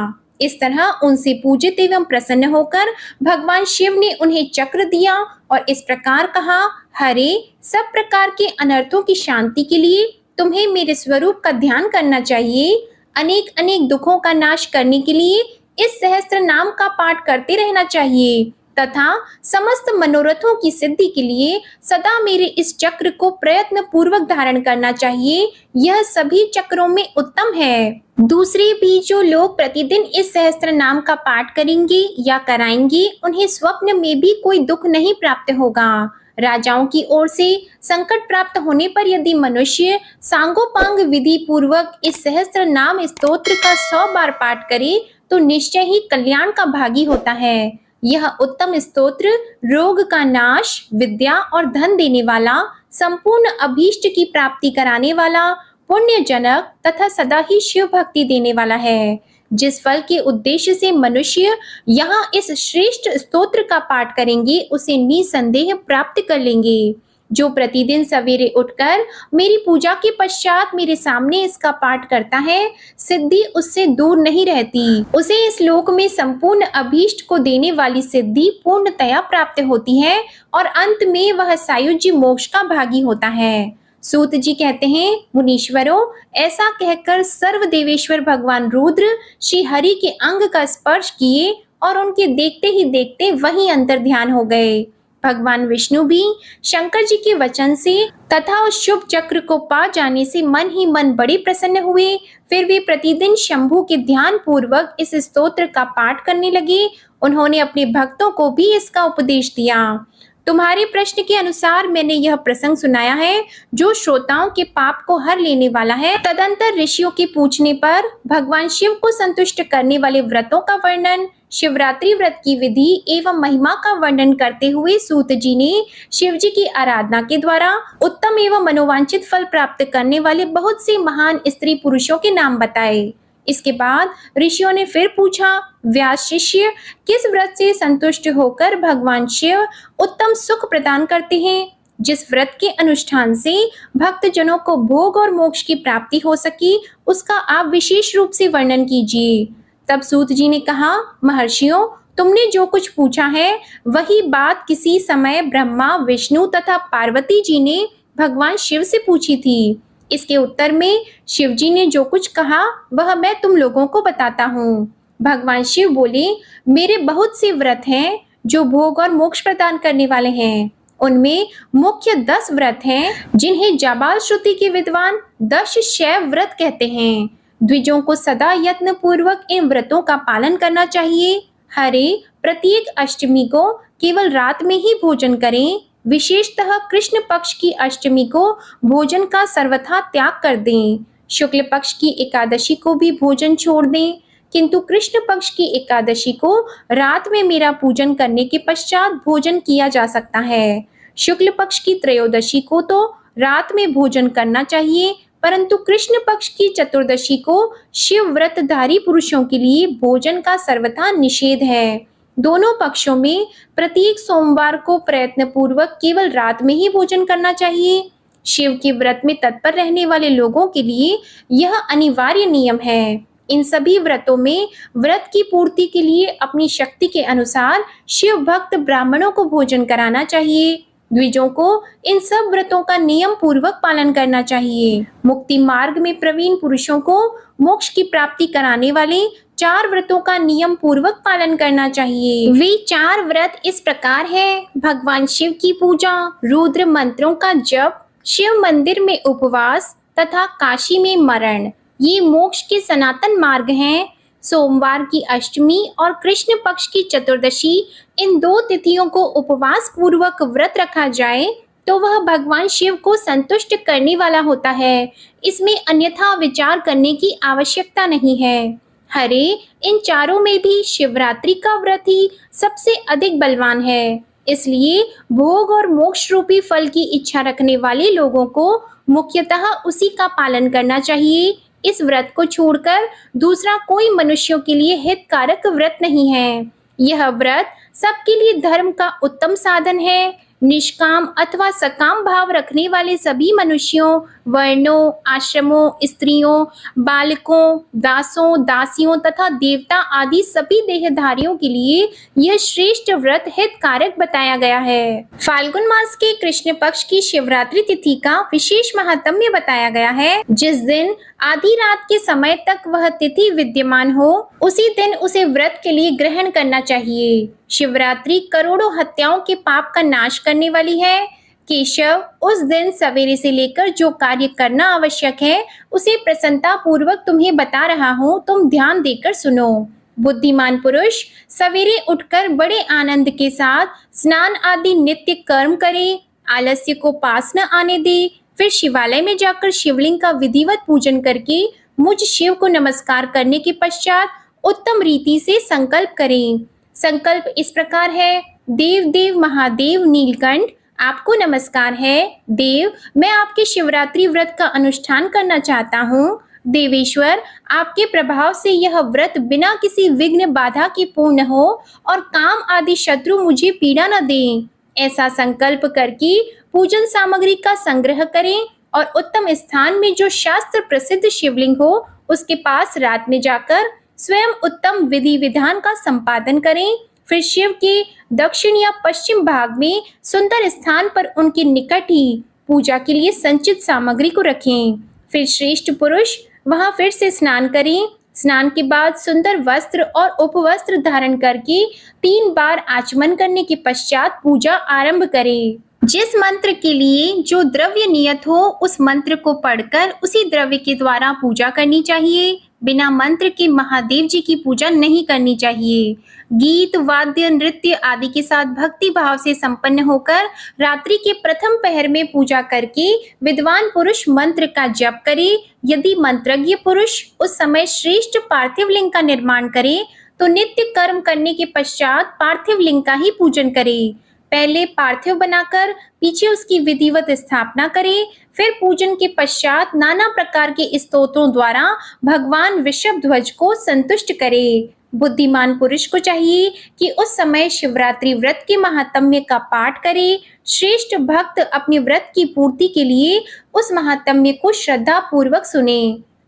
इस तरह उनसे पूजित एवं प्रसन्न होकर भगवान शिव ने उन्हें चक्र दिया और इस प्रकार कहा, हरे, सब प्रकार के अनर्थों की शांति के लिए तुम्हें मेरे स्वरूप का ध्यान करना चाहिए। अनेक अनेक दुखों का नाश करने के लिए इस सहस्त्र नाम का पाठ करते रहना चाहिए तथा समस्त मनोरथों की सिद्धि के लिए सदा मेरे इस चक्र को प्रयत्न पूर्वक धारण करना चाहिए। यह सभी चक्रों में उत्तम है। दूसरे भी जो लोग प्रतिदिन इस सहस्त्र नाम का पाठ करेंगे या कराएंगे, उन्हें स्वप्न में भी कोई दुख नहीं प्राप्त होगा। राजाओं की ओर से संकट प्राप्त होने पर यदि मनुष्य सांगोपांग विधि पूर्वक इस सहस्त्र नाम स्तोत्र का 100 बार पाठ करे तो निश्चय ही कल्याण का भागी होता है। यह उत्तम स्तोत्र रोग का नाश, विद्या और धन देने वाला, संपूर्ण अभीष्ट की प्राप्ति कराने वाला, पुण्यजनक तथा सदा ही शिव भक्ति देने वाला है। जिस फल के उद्देश्य से मनुष्य यहाँ इस श्रेष्ठ स्तोत्र का पाठ करेंगे, उसे निसंदेह प्राप्त कर लेंगे। जो प्रतिदिन सवेरे उठकर मेरी पूजा के पश्चात मेरे सामने इसका पाठ करता है, सिद्धि उससे दूर नहीं रहती। उसे इस लोक में संपूर्ण अभीष्ट को देने वाली सिद्धि पूर्णतया प्राप्त होती है और अंत में वह सायुज्य मोक्ष का भागी होता है। सूत जी कहते हैं, मुनीश्वरों, ऐसा कहकर सर्व देवेश्वर भगवान रुद्र श्री हरि के अंग का स्पर्श किए और उनके देखते ही देखते वहीं अंतर ध्यान हो गए। भगवान विष्णु भी शंकर जी के वचन से तथा उस शुभ चक्र को पा जाने से मन ही मन बड़े प्रसन्न हुए। फिर वे प्रतिदिन शंभु के ध्यान पूर्वक इस स्तोत्र का पाठ करने लगे। उन्होंने अपने भक्तों को भी इसका उपदेश दिया। तुम्हारे प्रश्न के अनुसार मैंने यह प्रसंग सुनाया है जो श्रोताओं के पाप को हर लेने वाला है। तदंतर ऋषियों के पूछने पर भगवान शिव को संतुष्ट करने वाले व्रतों का वर्णन, शिवरात्रि व्रत की विधि एवं महिमा का वर्णन करते हुए सूत जी ने शिव जी की आराधना के द्वारा उत्तम एवं मनोवांछित फल प्राप्त करने वाले बहुत से महान स्त्री पुरुषों के नाम बताए। इसके बाद ऋषियों ने फिर पूछा, व्यास शिष्य, किस व्रत से संतुष्ट होकर भगवान शिव उत्तम सुख प्रदान करते हैं? जिस व्रत के अनुष्ठान से भक्त जनों को भोग और मोक्ष की प्राप्ति हो सके, उसका आप विशेष रूप से वर्णन कीजिए। तब सूत जी ने कहा, महर्षियों, तुमने जो कुछ पूछा है वही बात किसी समय ब्रह्मा, विष्णु तथा पार्वती जी ने भगवान शिव से पूछी थी। इसके उत्तर में शिव जी ने जो कुछ कहा वह मैं तुम लोगों को बताता हूँ। भगवान शिव बोले, मेरे बहुत से व्रत हैं जो भोग और मोक्ष प्रदान करने वाले हैं। उनमें मुख्य 10 व्रत हैं जिन्हें जाबाल श्रुति के विद्वान 10 शैव व्रत कहते हैं। द्विजों को सदा यत्न पूर्वक इन व्रतों का पालन करना चाहिए। हरे, प्रत्येक अष्टमी को केवल रात में ही भोजन करें। विशेषतः कृष्ण पक्ष की अष्टमी को भोजन का सर्वथा त्याग कर दें। शुक्ल पक्ष की एकादशी को भी भोजन छोड़ दें, किंतु कृष्ण पक्ष की एकादशी को रात में मेरा पूजन करने के पश्चात भोजन किया जा सकता है। शुक्ल पक्ष की त्रयोदशी को तो रात में भोजन करना चाहिए, परंतु कृष्ण पक्ष की चतुर्दशी को शिव व्रतधारी पुरुषों के लिए भोजन का सर्वथा निषेध है। दोनों पक्षों में प्रत्येक सोमवार को प्रयत्न पूर्वक केवल रात में ही भोजन करना चाहिए। शिव के व्रत में तत्पर रहने वाले लोगों के लिए यह अनिवार्य नियम है। इन सभी व्रतों में व्रत की पूर्ति के लिए अपनी शक्ति के अनुसार शिव भक्त ब्राह्मणों को भोजन कराना चाहिए। द्विजों को इन सब व्रतों का नियम पूर्वक पालन करना चाहिए। मुक्ति मार्ग में प्रवीण पुरुषों को मोक्ष की प्राप्ति कराने वाले 4 व्रतों का नियम पूर्वक पालन करना चाहिए। वे 4 व्रत इस प्रकार है: भगवान शिव की पूजा, रुद्र मंत्रों का जप, शिव मंदिर में उपवास तथा काशी में मरण। ये मोक्ष के सनातन मार्ग हैं। सोमवार की अष्टमी और कृष्ण पक्ष की चतुर्दशी, इन 2 तिथियों को उपवास पूर्वक व्रत रखा जाए तो वह भगवान शिव को संतुष्ट करने वाला होता है। इसमें अन्यथा विचार करने की आवश्यकता नहीं है। हरे, इन चारों में भी शिवरात्रि का व्रत ही सबसे अधिक बलवान है। इसलिए भोग और मोक्ष रूपी फल की इच्छा रखने वाले लोगों को मुख्यतः उसी का पालन करना चाहिए। इस व्रत को छोड़कर दूसरा कोई मनुष्यों के लिए हितकारक व्रत नहीं है। यह व्रत सबके लिए धर्म का उत्तम साधन है। निष्काम अथवा सकाम भाव रखने वाले सभी मनुष्यों, वर्णों, आश्रमों, स्त्रियों, बालकों, दासों, दासियों तथा देवता आदि सभी देहधारियों के लिए यह श्रेष्ठ व्रत हितकारक बताया गया है। फाल्गुन मास के कृष्ण पक्ष की शिवरात्रि तिथि का विशेष महात्म्य बताया गया है। जिस दिन आधी रात के समय तक वह तिथि विद्यमान हो, उसी दिन उसे व्रत के लिए ग्रहण करना चाहिए। शिवरात्रि करोड़ों हत्याओं के पाप का नाश करने वाली है। केशव, उस दिन सवेरे से लेकर जो कार्य करना आवश्यक है उसे प्रसन्नता पूर्वक तुम्हें बता रहा हूँ, तुम ध्यान देकर सुनो। बुद्धिमान पुरुष सवेरे उठकर बड़े आनंद के साथ स्नान आदि नित्य कर्म करे, आलस्य को पास न आने दे, फिर शिवालय में जाकर शिवलिंग का विधिवत पूजन करके मुझ शिव को नमस्कार करने के पश्चात उत्तम रीति से संकल्प करें। संकल्प इस प्रकार है: देव देव महादेव नीलकंठ, आपको नमस्कार है। देव, मैं आपके शिवरात्रि व्रत का अनुष्ठान करना चाहता हूँ। देवेश्वर, आपके प्रभाव से यह व्रत बिना किसी विघ्न बाधा के पूर्ण हो और काम आदि शत्रु मुझे पीड़ा न दें। ऐसा संकल्प करके पूजन सामग्री का संग्रह करें और उत्तम स्थान में जो शास्त्र प्रसिद्ध शिवलिंग हो उसके पास रात में जाकर स्वयं उत्तम विधि विधान का संपादन करें। फिर शिव के दक्षिण या पश्चिम भाग में सुंदर स्थान पर उनके निकट ही पूजा के लिए संचित सामग्री को रखें। फिर श्रेष्ठ पुरुष वहां फिर से स्नान करें। स्नान के बाद सुंदर वस्त्र और उपवस्त्र धारण करके 3 बार आचमन करने के पश्चात पूजा आरंभ करें। जिस मंत्र के लिए जो द्रव्य नियत हो उस मंत्र को पढ़कर उसी द्रव्य के द्वारा पूजा करनी चाहिए। बिना मंत्र के महादेव जी की पूजा नहीं करनी चाहिए। गीत, वाद्य, नृत्य आदि के साथ भक्ति भाव से संपन्न होकर रात्रि के प्रथम पहर में पूजा करके विद्वान पुरुष मंत्र का जप करे। यदि मंत्रज्ञ पुरुष उस समय श्रेष्ठ पार्थिव लिंग का निर्माण करे तो नित्य कर्म करने के पश्चात पार्थिव लिंग का ही पूजन करे। पहले पार्थिव बनाकर पीछे उसकी विधिवत स्थापना करें। फिर पूजन के पश्चात नाना प्रकार के स्तोत्रों द्वारा भगवान वृषभध्वज को संतुष्ट करे। बुद्धिमान पुरुष को चाहिए कि उस समय शिवरात्रि व्रत के महात्म्य का पाठ करे। श्रेष्ठ भक्त अपने व्रत की पूर्ति के लिए उस महात्म्य को श्रद्धा पूर्वक सुने।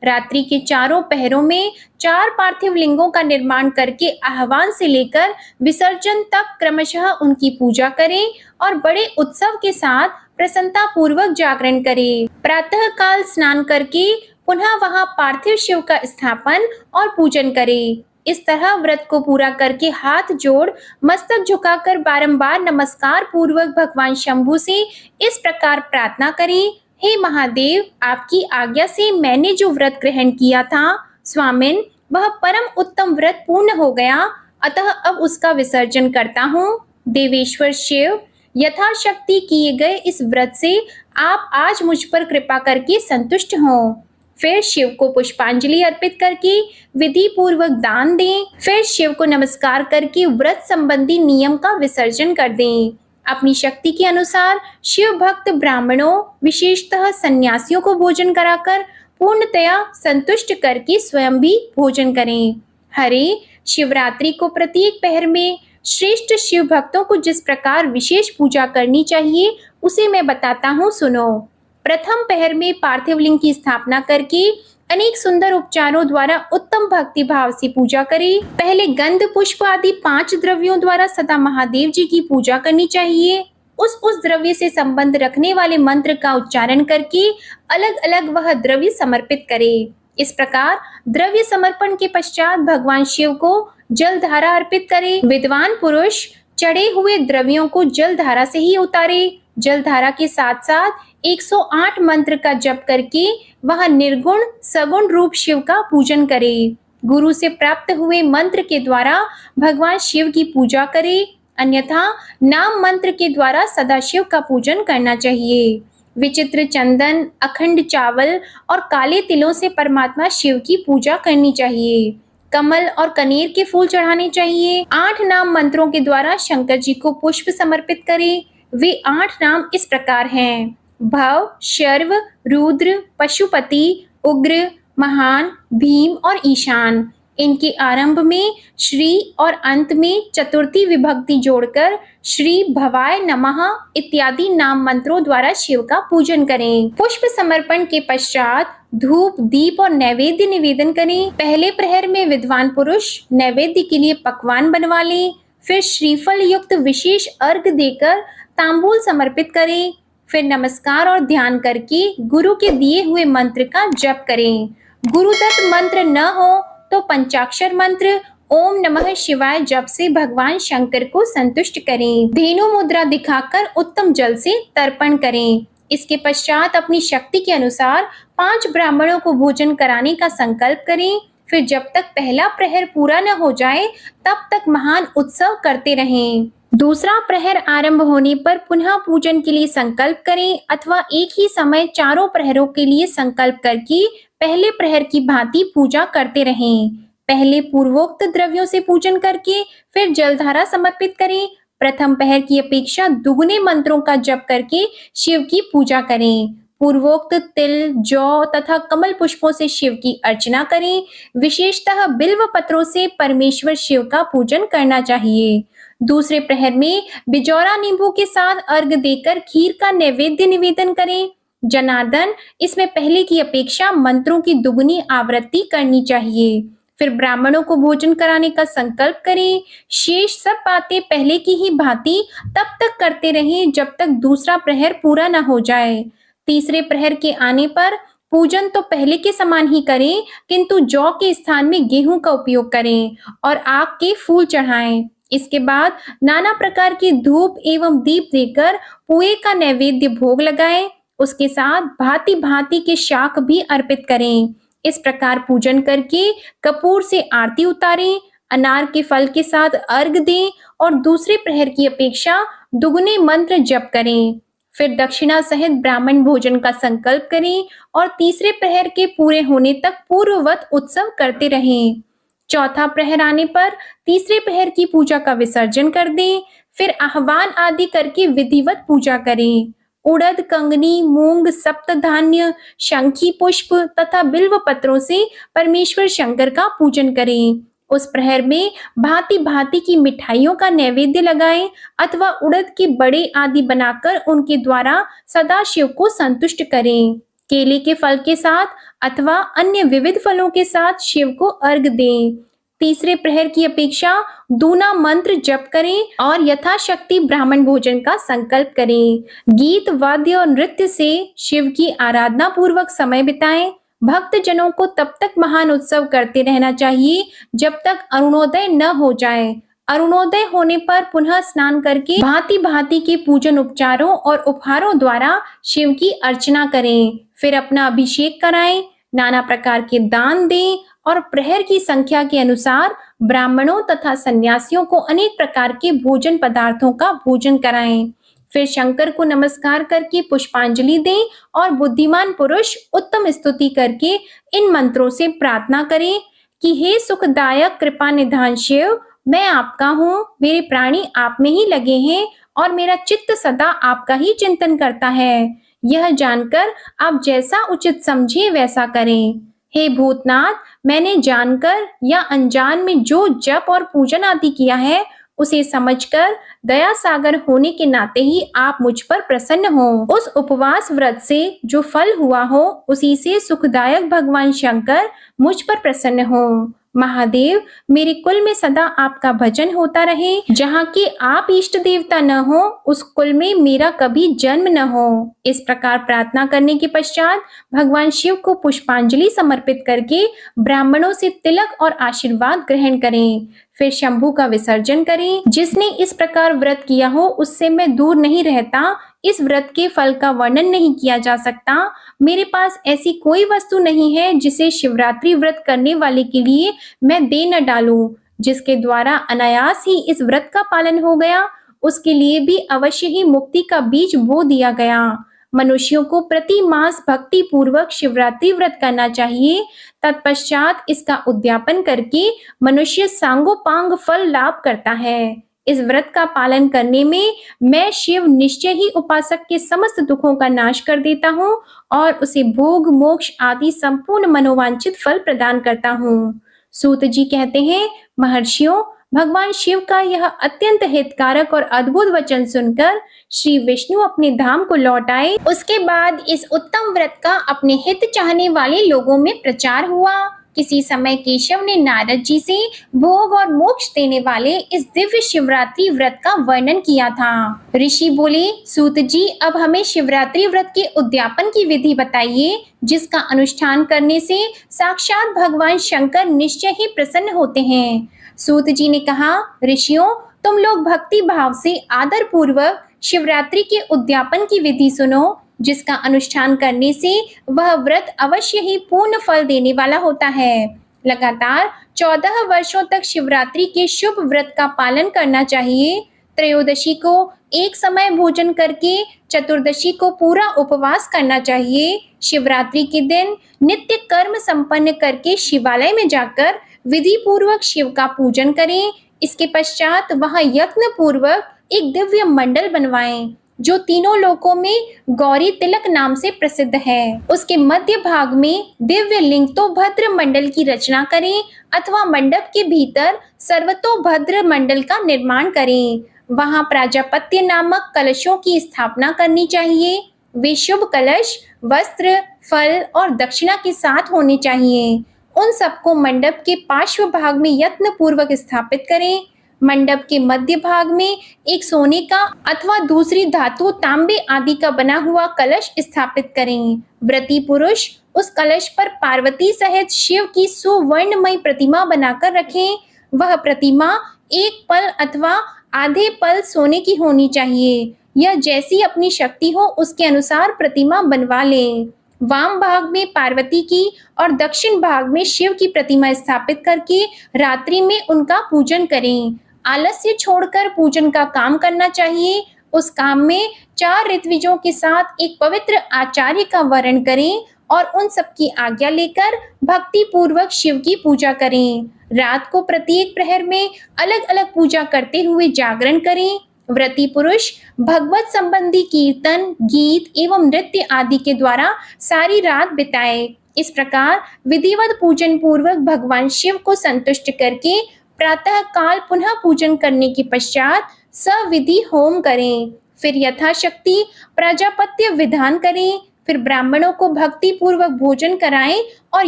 रात्रि के चारों पहरों में 4 पार्थिव लिंगों का निर्माण करके आह्वान से लेकर विसर्जन तक क्रमशः उनकी पूजा करें और बड़े उत्सव के साथ प्रसन्नता पूर्वक जागरण करें। प्रातः काल स्नान करके पुनः वहां पार्थिव शिव का स्थापन और पूजन करें। इस तरह व्रत को पूरा करके हाथ जोड़ मस्तक झुकाकर बारंबार नमस्कार पूर्वक भगवान शंभु से इस प्रकार प्रार्थना करें: हे महादेव, आपकी आज्ञा से मैंने जो व्रत ग्रहण किया था स्वामिन, वह परम उत्तम व्रत पूर्ण हो गया, अतः अब उसका विसर्जन करता हूँ। देवेश्वर शिव, यथाशक्ति किए गए इस व्रत से आप आज मुझ पर कृपा करके संतुष्ट हों। फिर शिव को पुष्पांजलि अर्पित करके विधि पूर्वक दान दें। फिर शिव को नमस्कार करके व्रत संबंधी नियम का विसर्जन कर दें। अपनी शक्ति के अनुसार शिव भक्त ब्राह्मणों, विशेषतः सन्यासियों को भोजन कराकर पूर्णतया संतुष्ट करके स्वयं भी भोजन करें। हरे, शिवरात्रि को प्रत्येक पहर में श्रेष्ठ शिव भक्तों को जिस प्रकार विशेष पूजा करनी चाहिए उसे मैं बताता हूँ, सुनो। प्रथम पहर में पार्थिव लिंग की स्थापना करके अनेक सुंदर उपचारों द्वारा उत्तम भक्ति भाव से पूजा करें। पहले गंध, पुष्प आदि 5 द्रव्यों द्वारा सदा महादेव जी की पूजा करनी चाहिए। उस द्रव्य से संबंध रखने वाले मंत्र का उच्चारण करके अलग अलग वह द्रव्य समर्पित करें। इस प्रकार द्रव्य समर्पण के पश्चात भगवान शिव को जल धारा अर्पित करें। विद्वान पुरुष चढ़े हुए द्रव्यों को जल धारा से ही उतारे। जल धारा के साथ साथ 108 मंत्र का जप करके वह निर्गुण सगुण रूप शिव का पूजन करे। गुरु से प्राप्त हुए मंत्र के द्वारा भगवान शिव की पूजा करे, अन्यथा नाम मंत्र के द्वारा सदाशिव का पूजन करना चाहिए। विचित्र चंदन, अखंड चावल और काले तिलों से परमात्मा शिव की पूजा करनी चाहिए। कमल और कनेर के फूल चढ़ाने चाहिए। 8 नाम मंत्रों के द्वारा शंकर जी को पुष्प समर्पित करें। वे 8 नाम इस प्रकार हैं: भव, शर्व, रुद्र, पशुपति, उग्र, महान, भीम और ईशान। इनके आरंभ में श्री और अंत में चतुर्थी विभक्ति जोड़कर श्री भवाय नमः इत्यादि नाम मंत्रों द्वारा शिव का पूजन करें। पुष्प समर्पण के पश्चात धूप, दीप और नैवेद्य निवेदन करें। पहले प्रहर में विद्वान पुरुष नैवेद्य के लिए पकवान बनवा लें। फिर श्रीफल युक्त विशेष अर्घ देकर तांबूल समर्पित करें। फिर नमस्कार और ध्यान करके गुरु के दिए हुए मंत्र का जप करें। गुरुदत्त मंत्र न हो तो पंचाक्षर मंत्र ओम नमः शिवाय जप से भगवान शंकर को संतुष्ट करें। धेनु मुद्रा दिखाकर उत्तम जल से तर्पण करें। इसके पश्चात अपनी शक्ति के अनुसार 5 ब्राह्मणों को भोजन कराने का संकल्प करें। फिर जब तक पहला प्रहर पूरा न हो जाए तब तक महान उत्सव करते रहें। दूसरा प्रहर आरंभ होने पर पुनः पूजन के लिए संकल्प करें अथवा एक ही समय चारों प्रहरों के लिए संकल्प करके पहले प्रहर की भांति पूजा करते रहें। पहले पूर्वोक्त द्रव्यों से पूजन करके फिर जलधारा समर्पित करें। प्रथम पहर की अपेक्षा दुगने मंत्रों का जप करके शिव की पूजा करें। पूर्वोक्त तिल, जौ तथा कमल पुष्पों से शिव की अर्चना करें। विशेषतः बिल्व पत्रों से परमेश्वर शिव का पूजन करना चाहिए। दूसरे प्रहर में बिजौरा नींबू के साथ अर्घ देकर खीर का नैवेद्य निवेदन करें। जनार्दन, इसमें पहले की अपेक्षा मंत्रों की दुगनी आवृत्ति करनी चाहिए। फिर ब्राह्मणों को भोजन कराने का संकल्प करें। शेष सब बातें पहले की ही भांति तब तक करते रहें जब तक दूसरा प्रहर पूरा न हो जाए। तीसरे प्रहर के आने पर पूजन तो पहले के समान ही करें, किंतु जौ के स्थान में गेहूं का उपयोग करें और आग के फूल चढ़ाएं। इसके बाद नाना प्रकार की धूप एवं दीप देकर पुए का नैवेद्य भोग लगाएं। उसके साथ भांति भांति के शाक भी अर्पित करें। इस प्रकार पूजन करके कपूर से आरती उतारें, अनार के फल के साथ अर्घ दें और दूसरे प्रहर की अपेक्षा दुगने मंत्र जप करें। फिर दक्षिणा सहित ब्राह्मण भोजन का संकल्प करें और तीसरे प्रहर के पूरे होने तक पूर्ववत उत्सव करते रहें। चौथा प्रहर आने पर तीसरे प्रहर की पूजा का विसर्जन कर दें। फिर आह्वान आदि करके विधिवत पूजा करें। उड़द, कंगनी, मूंग, सप्तधान्य, शंखी पुष्प तथा बिल्व पत्रों से परमेश्वर शंकर का पूजन करें। उस प्रहर में भांति भांति की मिठाइयों का नैवेद्य लगाएं अथवा उड़द के बड़े आदि बनाकर उनके द्वारा सदाशिव को संतुष्ट करें। केले के फल के साथ अथवा अन्य विविध फलों के साथ शिव को अर्घ दें। तीसरे प्रहर की अपेक्षा दूना मंत्र जप करें और यथाशक्ति ब्राह्मण भोजन का संकल्प करें। गीत, वाद्य और नृत्य से शिव की आराधना पूर्वक समय बिताएं। भक्त जनों को तब तक महान उत्सव करते रहना चाहिए जब तक अरुणोदय न हो जाए। अरुणोदय होने पर पुनः स्नान करके भांति भांति के पूजन उपचारों और उपहारों द्वारा शिव की अर्चना करें। फिर अपना अभिषेक कराएं, नाना प्रकार के दान दें और प्रहर की संख्या के अनुसार ब्राह्मणों तथा सन्यासियों को अनेक प्रकार के भोजन पदार्थों का भोजन कराएं। फिर शंकर को नमस्कार करके पुष्पांजलि दें और बुद्धिमान पुरुष उत्तम स्तुति करके इन मंत्रों से प्रार्थना करें कि हे सुखदायक कृपा निधान शिव, मैं आपका हूँ, मेरे प्राणी आप में ही लगे हैं और मेरा चित्त सदा आपका ही चिंतन करता है। यह जानकर आप जैसा उचित समझे वैसा करें। हे भूतनाथ, मैंने जानकर या अनजान में जो जप और पूजन आदि किया है उसे समझकर दया सागर होने के नाते ही आप मुझ पर प्रसन्न हो। उस उपवास व्रत से जो फल हुआ हो उसी से सुखदायक भगवान शंकर मुझ पर प्रसन्न हो। महादेव, मेरे कुल में सदा आपका भजन होता रहे। जहाँ की आप इष्ट देवता न हो उस कुल में मेरा कभी जन्म न हो। इस प्रकार प्रार्थना करने के पश्चात भगवान शिव को पुष्पांजलि समर्पित करके ब्राह्मणों से तिलक और आशीर्वाद ग्रहण करें। फिर शंभू का विसर्जन करें। जिसने इस प्रकार व्रत किया हो उससे मैं दूर नहीं रहता। इस व्रत के फल का वर्णन नहीं किया जा सकता। मेरे पास ऐसी कोई वस्तु नहीं है जिसे शिवरात्रि व्रत करने वाले के लिए मैं दे न डालूं। जिसके द्वारा अनायास ही इस व्रत का पालन हो गया उसके लिए भी अवश्य ही मुक्ति का बीज बो दिया गया। मनुष्यों को प्रति मास भक्ति पूर्वक शिवरात्रि व्रत करना चाहिए। तत्पश्चात इसका उद्यापन करके मनुष्य सांगोपांग फल लाभ करता है। इस व्रत का पालन करने में मैं शिव निश्चय ही उपासक के समस्त दुखों का नाश कर देता हूँ और उसे भोग मोक्ष आदि संपूर्ण मनोवांछित फल प्रदान करता हूँ। सूत जी कहते हैं, महर्षियों, भगवान शिव का यह अत्यंत हितकारक और अद्भुत वचन सुनकर श्री विष्णु अपने धाम को लौट आए। उसके बाद इस उत्तम व्रत का अपने हित चाहने वाले लोगों में प्रचार हुआ। किसी समय केशव ने नारद जी से भोग और मोक्ष देने वाले इस दिव्य शिवरात्रि व्रत का वर्णन किया था। ऋषि बोले, सूत जी, अब हमें शिवरात्रि व्रत के उद्यापन की विधि बताइए जिसका अनुष्ठान करने से साक्षात भगवान शंकर निश्चय ही प्रसन्न होते हैं। सूत जी ने कहा, ऋषियों, तुम लोग भक्ति भाव से आदर पूर्वक शिवरात्रि के उद्यापन की विधि सुनो, जिसका अनुष्ठान करने से वह व्रत अवश्य ही पूर्ण फल देने वाला होता है। लगातार 14 वर्षों तक शिवरात्रि के शुभ व्रत का पालन करना चाहिए। त्रयोदशी को एक समय भोजन करके चतुर्दशी को पूरा उपवास करना चाहिए। शिवरात्रि के दिन नित्य कर्म संपन्न करके शिवालय में जाकर विधि पूर्वक शिव का पूजन करें। इसके पश्चात वहां यत्न पूर्वक एक दिव्य मंडल बनवाएं जो तीनों लोकों में गौरी तिलक नाम से प्रसिद्ध है। उसके मध्य भाग में दिव्य लिंगतोभद्र मंडल की रचना करें अथवा मंडप के भीतर सर्वतोभद्र मंडल का निर्माण करें। वहां प्राजापत्य नामक कलशों की स्थापना करनी चाहिए। वे शुभ कलश वस्त्र, फल और दक्षिणा के साथ होने चाहिए। उन सबको मंडप के पार्श्व भाग में यत्न पूर्वक स्थापित करें। मंडप के मध्य भाग में एक सोने का अथवा दूसरी धातु, तांबे आदि का बना हुआ कलश स्थापित करें। व्रती पुरुष उस कलश पर पार्वती सहित शिव की सुवर्णमयी प्रतिमा बनाकर रखें। वह प्रतिमा एक पल अथवा आधे पल सोने की होनी चाहिए। यह जैसी अपनी शक्ति हो उसके अनुसार प्रतिमा बनवा लें। वाम भाग में पार्वती की और दक्षिण भाग में शिव की प्रतिमा स्थापित करके रात्रि में उनका पूजन करें। आलस्य छोड़कर पूजन का काम करना चाहिए। उस काम में 4 ऋत्विजों के साथ एक पवित्र आचार्य का वर्ण करें और उन सबकी आज्ञा लेकर भक्ति पूर्वक शिव की पूजा करें। रात को प्रत्येक प्रहर में अलग अलग पूजा करते हुए जागरण करें। व्रती पुरुष भगवत संबंधी कीर्तन, गीत एवं नृत्य आदि के द्वारा सारी रात बिताए। इस प्रकार विधिवत पूजन पूर्वक भगवान शिव को संतुष्ट करके प्रातः काल पुनः पूजन करने के पश्चात सविधि होम करें। फिर यथाशक्ति प्राजापत्य विधान करें। फिर ब्राह्मणों को भक्ति पूर्वक भोजन कराएं और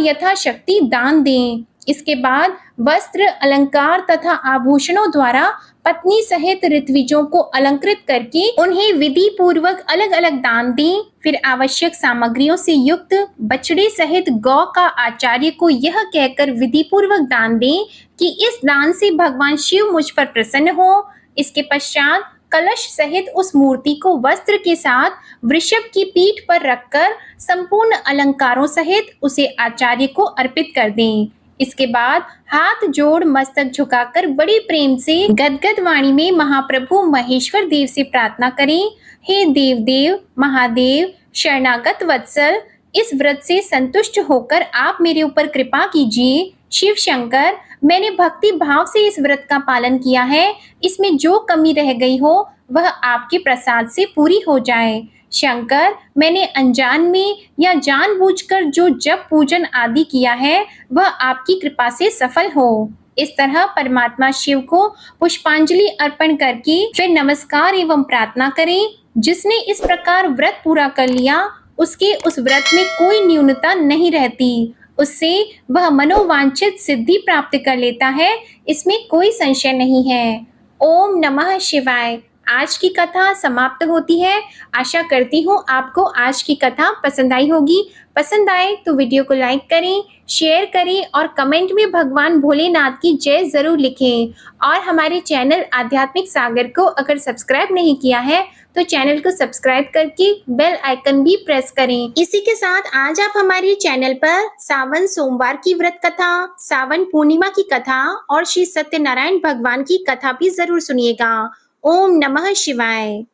यथाशक्ति दान दें। इसके बाद वस्त्र, अलंकार तथा आभूषणों द्वारा पत्नी सहित ऋत्विजों को अलंकृत करके उन्हें विधि पूर्वक अलग अलग दान दें। फिर आवश्यक सामग्रियों से युक्त बछड़े सहित गौ का आचार्य को यह कहकर विधि पूर्वक दान दें कि इस दान से भगवान शिव मुझ पर प्रसन्न हो। इसके पश्चात कलश सहित उस मूर्ति को वस्त्र के साथ वृषभ की पीठ पर रखकर संपूर्ण अलंकारों सहित उसे आचार्य को अर्पित कर दें। इसके बाद हाथ जोड़ मस्तक झुकाकर बड़े प्रेम से गदगद वाणी में महाप्रभु महेश्वर देव से प्रार्थना करें। हे देव देव महादेव शरणागत वत्सल, इस व्रत से संतुष्ट होकर आप मेरे ऊपर कृपा कीजिए। शिव शंकर, मैंने भक्ति भाव से इस व्रत का पालन किया है, इसमें जो कमी रह गई हो वह आपके प्रसाद से पूरी हो जाए। शंकर, मैंने अनजान में या जानबूझकर जो जप पूजन आदि किया है वह आपकी कृपा से सफल हो। इस तरह परमात्मा शिव को पुष्पांजलि अर्पण करके फिर नमस्कार एवं प्रार्थना करें। जिसने इस प्रकार व्रत पूरा कर लिया उसके उस व्रत में कोई न्यूनता नहीं रहती, उससे वह मनोवांछित सिद्धि प्राप्त कर लेता है, इसमें कोई संशय नहीं है। ओम नमः शिवाय। आज की कथा समाप्त होती है। आशा करती हूँ आपको आज की कथा पसंद आई होगी। पसंद आए तो वीडियो को लाइक करें, शेयर करें और कमेंट में भगवान भोलेनाथ की जय जरूर लिखें। और हमारे चैनल आध्यात्मिक सागर को अगर सब्सक्राइब नहीं किया है तो चैनल को सब्सक्राइब करके बेल आइकन भी प्रेस करें। इसी के साथ आज आप हमारे चैनल पर सावन सोमवार की व्रत कथा, सावन पूर्णिमा की कथा और श्री सत्यनारायण भगवान की कथा भी जरूर सुनिएगा। ओम नमः शिवाय।